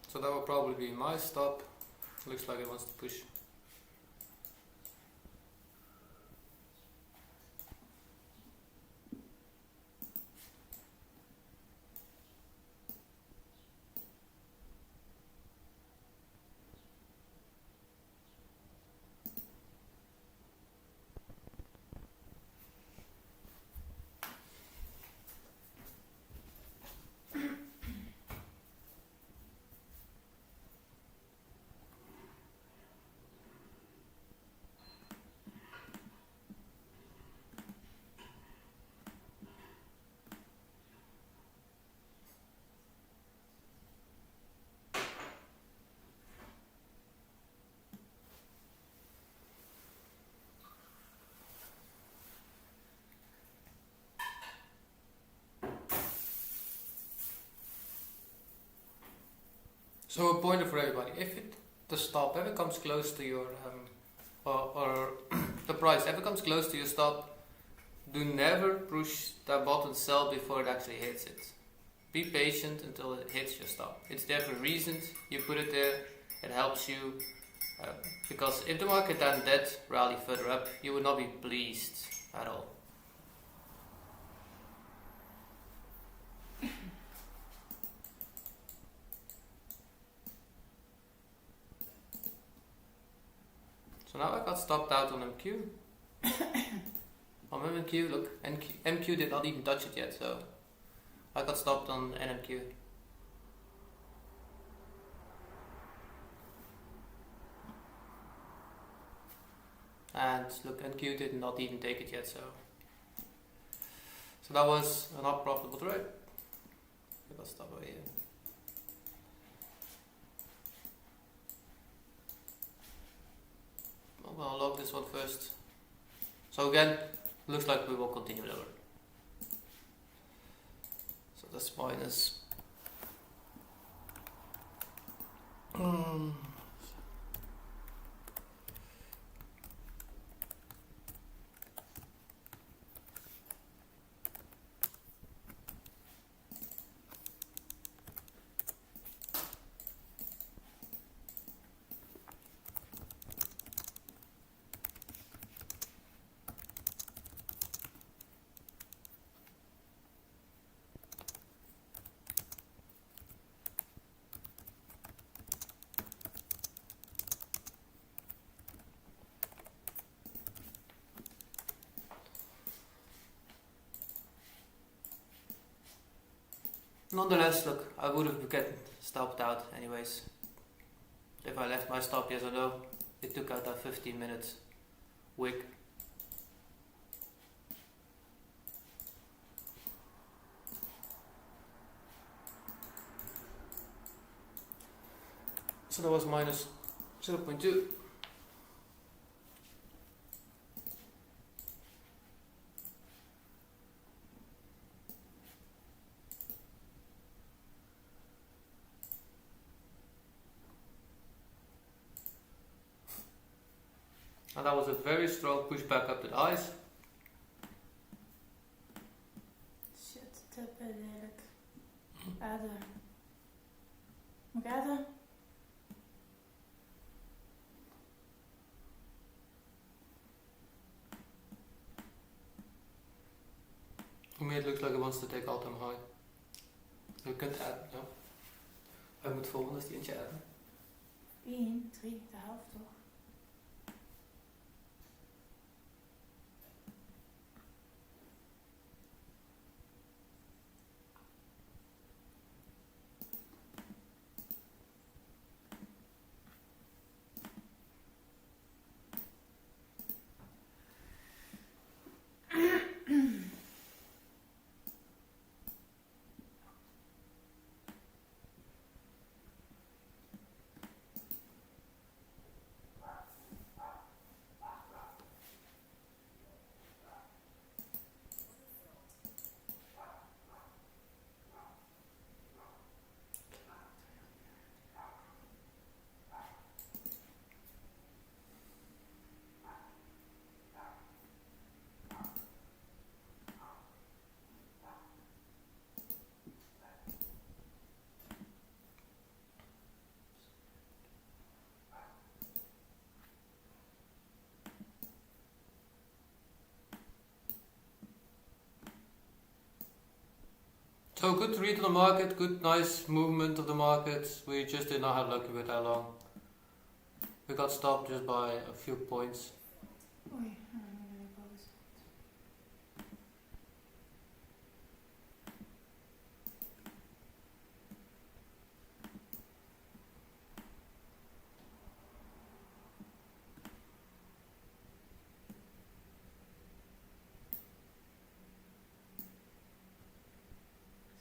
Speaker 1: So that will probably be my stop. Looks like it wants to push. So a pointer for everybody: if the stop ever comes close to your or the price ever comes close to your stop, do never push that button sell before it actually hits it. Be patient until it hits your stop. It's there for reasons. You put it there. It helps you because if the market then did rally further up, you would not be pleased at all. So now I got stopped out on MQ. On MQ, look, MQ did not even touch it yet, so I got stopped on NMQ. And look, NQ did not even take it yet, so that was a not profitable trade. I got stopped over here. I'm gonna log this one first. So again, looks like we will continue lower. So that's minus. Nonetheless, look, I would have gotten stopped out anyways. If I left my stop, yes or no, it took out that 15 minutes wick. So that was minus 0.2. And that was a very strong push back up to the highs.
Speaker 2: Shit, tippen lelijk. Ader. Moet ik ader?
Speaker 1: For me it looks like it wants to take all-time high. Je kunt adden, ja. Hij moet volgende is die eentje adden.
Speaker 2: 1, 3, de helft toch?
Speaker 1: So good read of the market, good nice movement of the market. We just did not have lucky with how long. We got stopped just by a few points.
Speaker 2: Oei, nou, nu ben ik boos.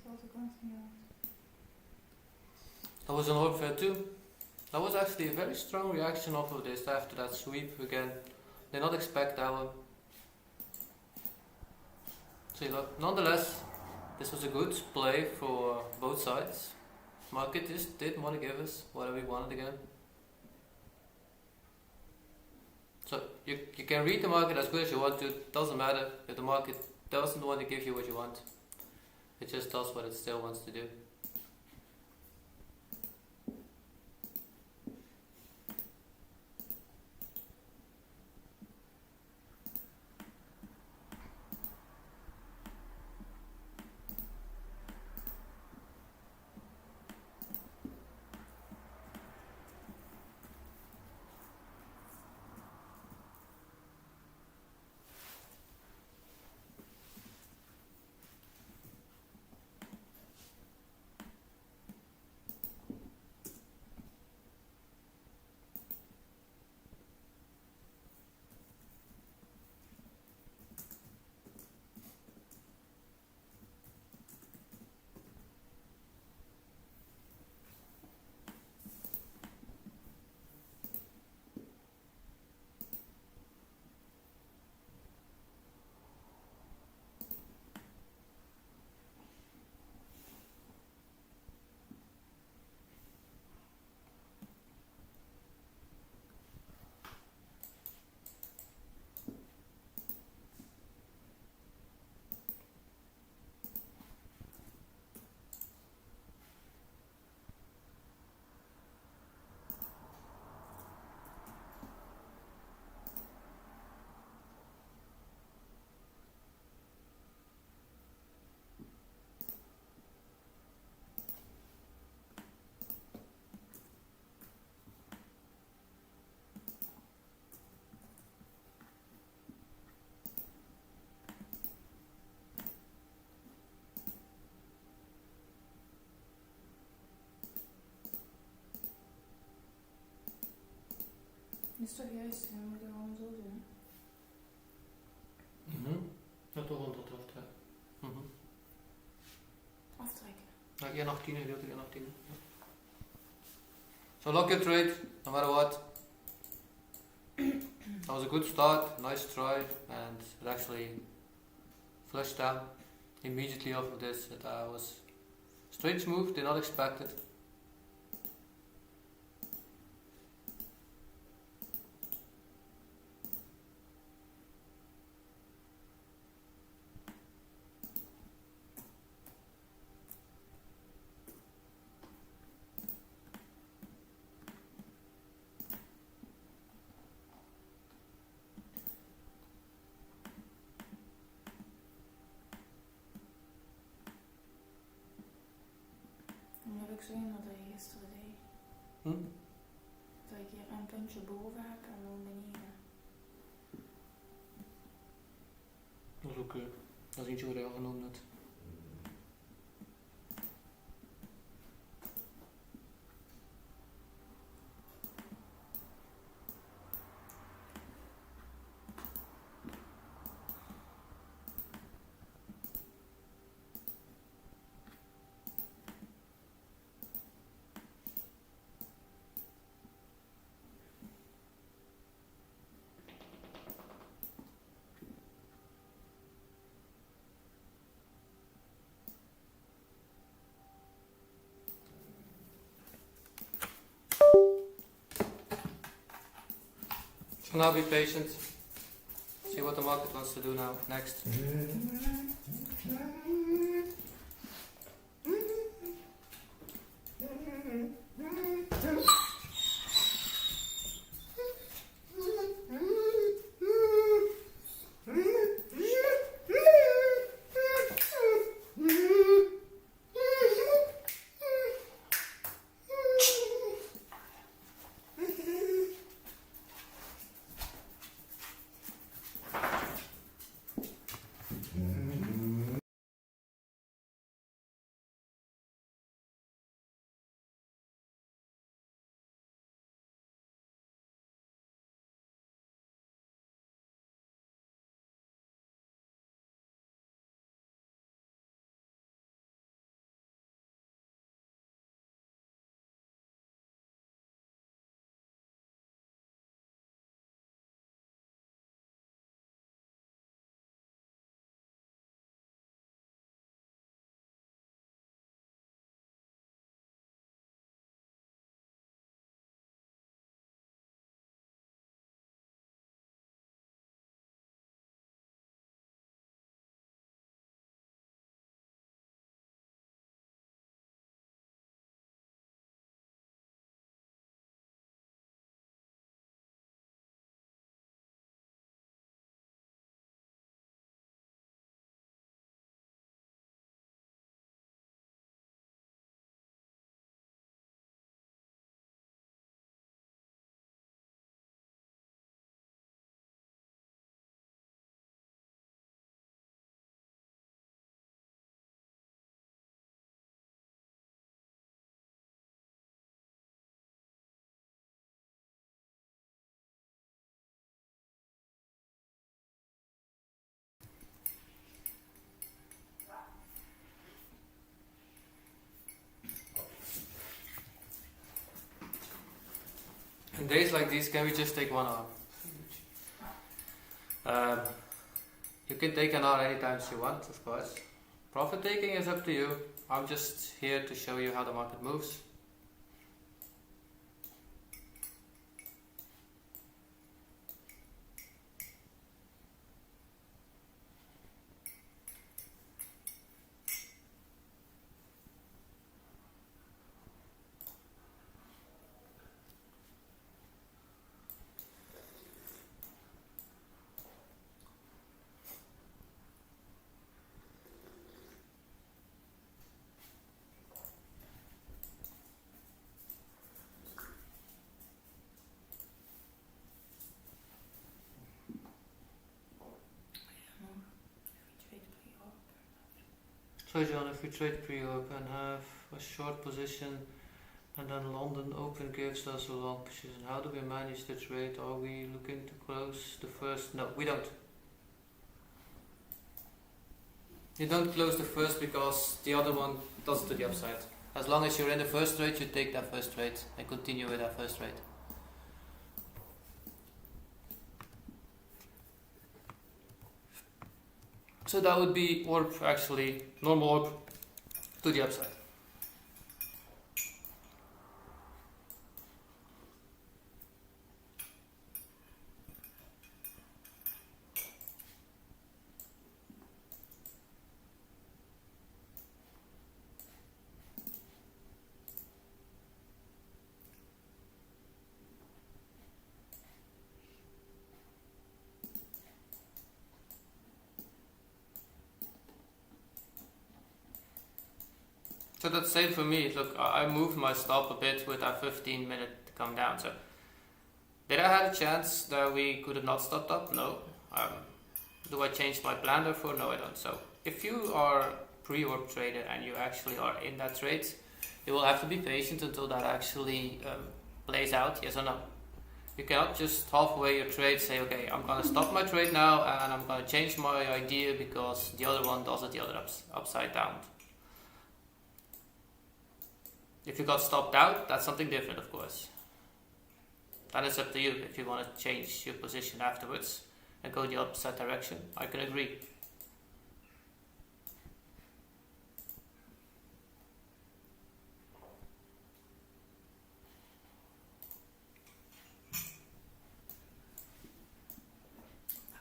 Speaker 2: Zal de continu.
Speaker 1: That was an orb fair too. That was actually a very strong reaction off of this after that sweep again. Did not expect that one. So look, nonetheless, this was a good play for both sides. Market just didn't want to give us whatever we wanted again. So you can read the market as good as you want to. It doesn't matter if the market doesn't want to give you what you want. It just does what it still wants to do.
Speaker 2: Is toch juist, we moeten gewoon zo doen.
Speaker 1: Ja, toch 100 hoofd, ja.
Speaker 2: Aftrekken.
Speaker 1: Ja, 118 gedeeld door 118. Ja. So lock your trade, no matter what. That was a good start, nice try, and it actually flushed out immediately off of this. It was a strange move, did not expect it.
Speaker 2: Dan heb ik zo in wat hij gisteren deed. Dat ik hier een puntje boven heb en dan beneden.
Speaker 1: Dat is ook, dat is iets wat hij al genoemd had. So now be patient. See what the market wants to do now, next. In days like these, can we just take one hour? You can take an hour anytime you want, of course. Profit taking is up to you. I'm just here to show you how the market moves. So John, if we trade pre-open, have a short position And then London open gives us a long position. How do we manage the trade? Are we looking to close the first? No, we don't. You don't close the first because the other one does it to the upside. As long as you're in the first trade, you take that first trade and continue with that first trade. So that would be orb, actually, normal orb to the upside. So that's same for me. Look, I moved my stop a bit with that 15-minute to come down. So did I have a chance that we could have not stopped up? No. Do I change my plan therefore? No, I don't. So if you are pre-orb trader and you actually are in that trade, you will have to be patient until that actually plays out, yes or no. You cannot just halfway your trade say, okay, I'm going to stop my trade now and I'm going to change my idea because the other one does it the other upside down. If you got stopped out, that's something different, of course. Then it's up to you if you want to change your position afterwards and go the opposite direction. I can agree.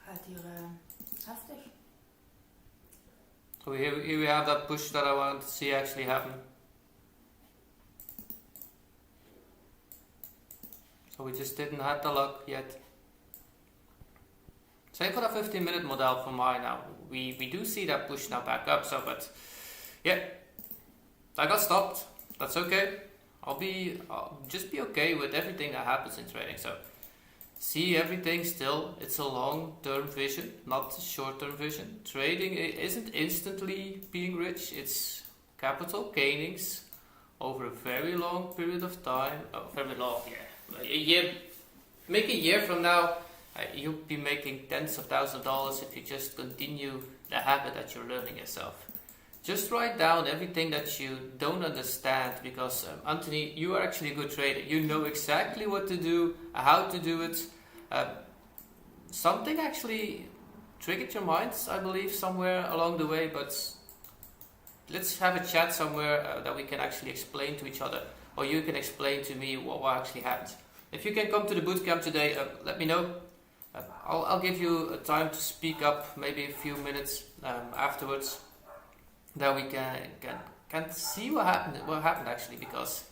Speaker 2: Gaat hier heftig.
Speaker 1: So here we have that push that I wanted to see actually happen. So we just didn't have the luck yet. Same for the 15-minute model for mine now. We do see that push now back up. So, but yeah, I got stopped. That's okay. I'll just be okay with everything that happens in trading. So see everything still. It's a long-term vision, not a short-term vision. Trading isn't instantly being rich. It's capital gainings over a very long period of time. Oh, very long, yeah. A year, make a year from now, you'll be making tens of thousands of dollars if you just continue the habit that you're learning yourself. Just write down everything that you don't understand because Anthony, you are actually a good trader. You know exactly what to do, how to do it. Something actually triggered your minds, I believe, somewhere along the way, but let's have a chat somewhere that we can actually explain to each other. Or you can explain to me what actually happened. If you can come to the bootcamp today, let me know. I'll give you a time to speak up, maybe a few minutes afterwards, that we can see what happened actually, because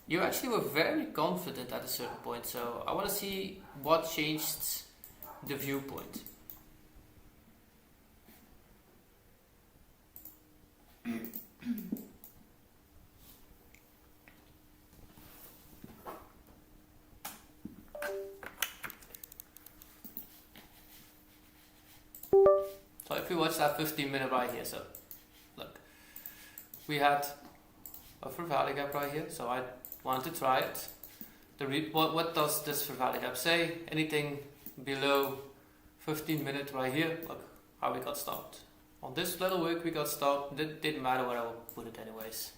Speaker 1: you actually were very confident at a certain point. So I want to see what changed the viewpoint. So if you watch that 15-minute right here, so look, we had a fair value gap right here, so I wanted to try it. What does this fair value gap say? Anything below 15-minute right here, look how we got stopped. On this little wick we got stopped. It didn't matter where I would put it anyways.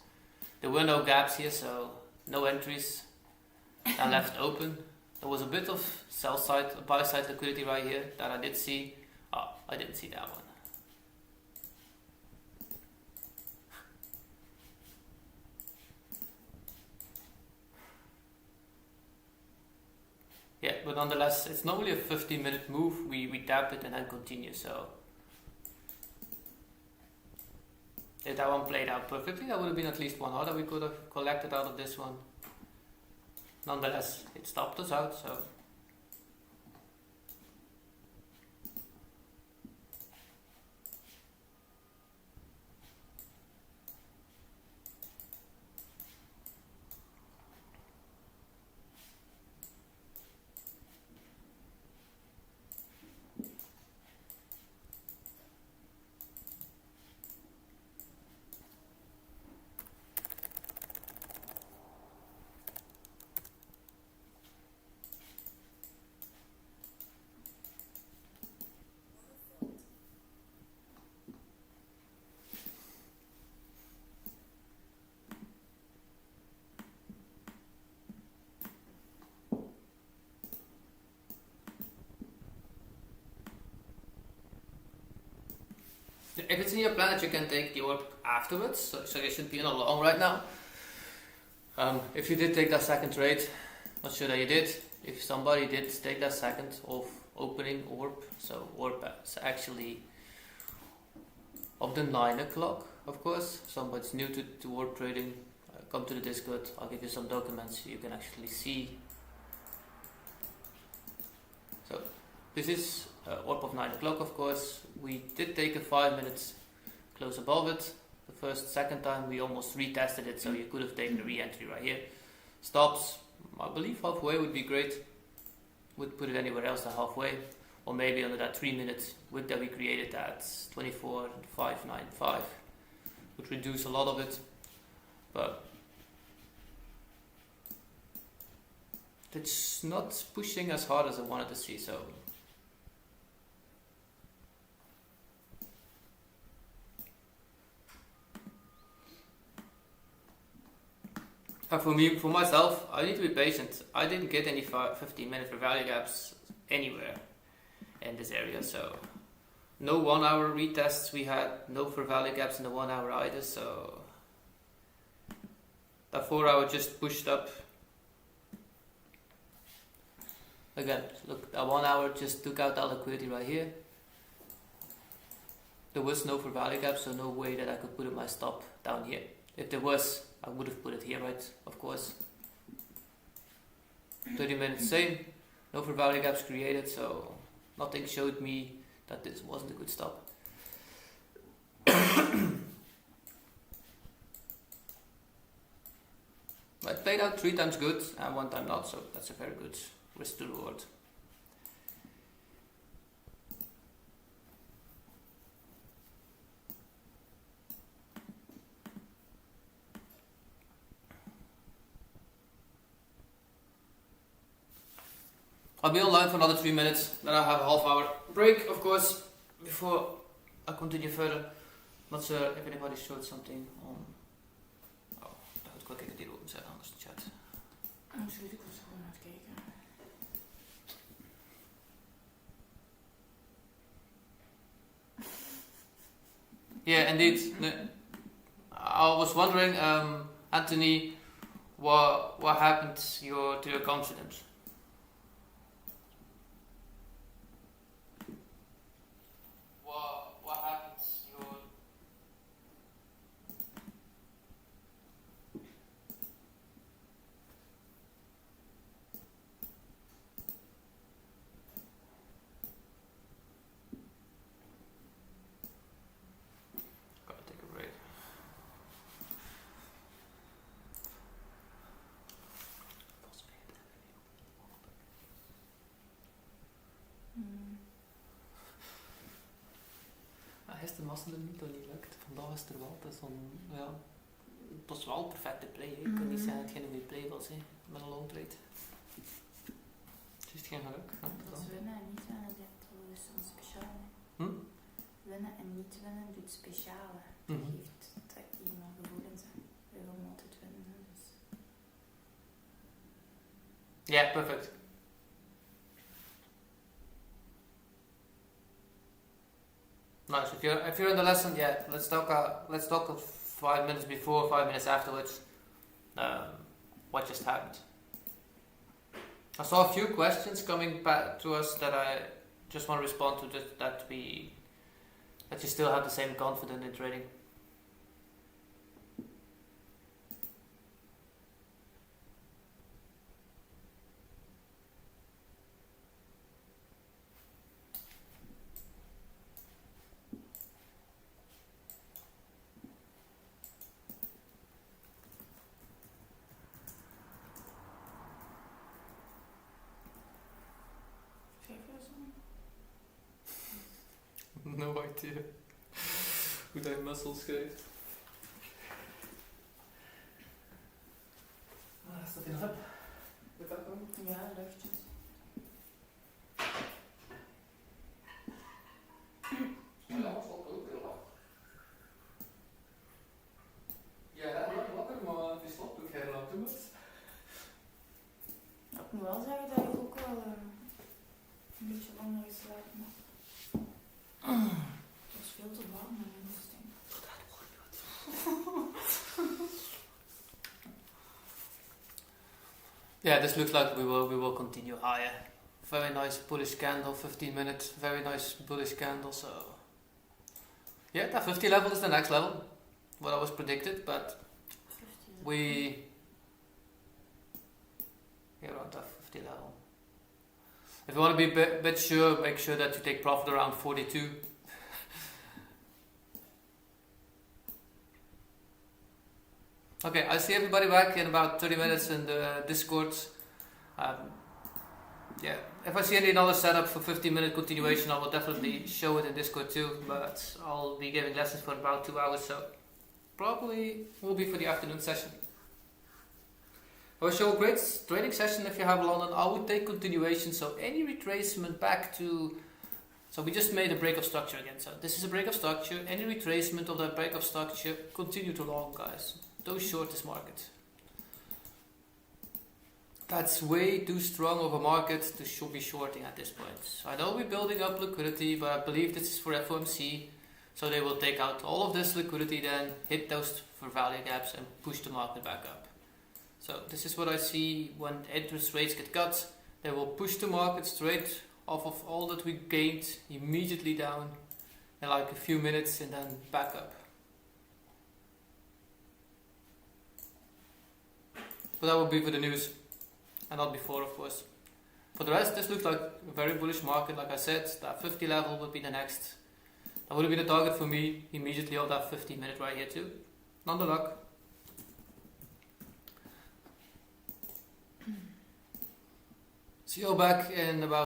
Speaker 1: There were no gaps here, so no entries and left open. There was a bit of sell side, buy side liquidity right here that I did see. Oh, I didn't see that one. Yeah, but nonetheless, it's normally a 15-minute move. We tap it and then continue. So if that one played out perfectly, that would have been at least one order we could have collected out of this one. Nonetheless, it stopped us out, so If it's in your plan that you can take the orb afterwards, so you should be in a long right now. If you did take that second trade, not sure that you did. If somebody did take that second of opening orb, so orb is actually of the 9 o'clock, of course. If somebody's new to orb trading, come to the Discord. I'll give you some documents so you can actually see. So this is orb of 9 o'clock, of course. We did take a 5 minutes close above it. The second time we almost retested it, so you could have taken a re-entry right here. Stops, I believe halfway would be great. Would put it anywhere else than halfway, or maybe under that 3 minute wick that we created at 24.595 would reduce a lot of it, but it's not pushing as hard as I wanted to see. So for myself, I need to be patient. I didn't get any 15 minute for value gaps anywhere in this area, so no 1 hour retests we had, no for value gaps in the 1 hour either, so that 4 hour just pushed up. Again, look, that 1 hour just took out that liquidity right here. There was no for value gap, so no way that I could put my stop down here. If there was, I would have put it here, right? Of course. 30 minutes same, no for value gaps created, so nothing showed me that this wasn't a good stop. I played out 3 times good and 1 time not, so that's a very good risk to reward. I'll be online for another 3 minutes, then I'll have a half hour break, of course, before I continue further. Not sure if anybody showed something on... Oh, dat moet ik wel kijken die erop zetten, anders de chat.
Speaker 2: Absoluut, ik was gewoon aan het kijken.
Speaker 1: Yeah, indeed. I was wondering, Anthony, what happened to your confidence? What happened to your... Gotta take a break. Gisteren was het niet lukt. Vandaag is er wel. Het is ja, het was wel een perfecte play. Hè. Ik kan niet zeggen dat het geen goede play was, hè, met een long trade. Het is geen geluk.
Speaker 2: Dat is winnen en niet winnen, dat is een speciaal. Winnen en niet winnen doet speciaal. Dat trekt iemand gevoelens aan. We willen altijd winnen. Dus.
Speaker 1: Yeah, perfect. Nice. If you're in the lesson, yeah, let's talk 5 minutes before, 5 minutes afterwards. What just happened? I saw a few questions coming back to us that I just want to respond to. That you still have the same confidence in trading. No idea hoe dat je muscles schrijft. Is dat in hub? Moet dat komen?
Speaker 2: Ja, luchtjes.
Speaker 1: Ja, dat was ook heel lang. Ja, dat is wakker, maar het is slaapt ook heel lang toe.
Speaker 2: Ik moet wel zeggen dat ik ook wel een beetje langer geslapen heb. Het was veel te warm.
Speaker 1: Yeah, this looks like we will continue higher. Very nice bullish candle, 15 minutes, very nice bullish candle. So yeah, that 50 level is the next level, what I was predicted, but we around that 50 level. If you want to be a bit sure, make sure that you take profit around 42. Okay, I'll see everybody back in about 30 minutes in the Discord. Yeah, if I see any other setup for 15-minute continuation, I will definitely show it in Discord too, but I'll be giving lessons for about 2 hours, so probably will be for the afternoon session. I will show a great trading session if you have London. I would take continuation, so any retracement back to... So we just made a break of structure again, so this is a break of structure. Any retracement of that break of structure, continue to long, guys. Don't short this market. That's way too strong of a market to be shorting at this point. I know we're building up liquidity, but I believe this is for FOMC. So they will take out all of this liquidity, then hit those for value gaps and push the market back up. So this is what I see when interest rates get cut. They will push the market straight off of all that we gained immediately down in like a few minutes and then back up. But that will be for the news and not before, of course. For the rest, this looks like a very bullish market. Like I said, that 50 level would be the next. That would have been a target for me immediately of that 15-minute right here too. None the luck. See you all back in about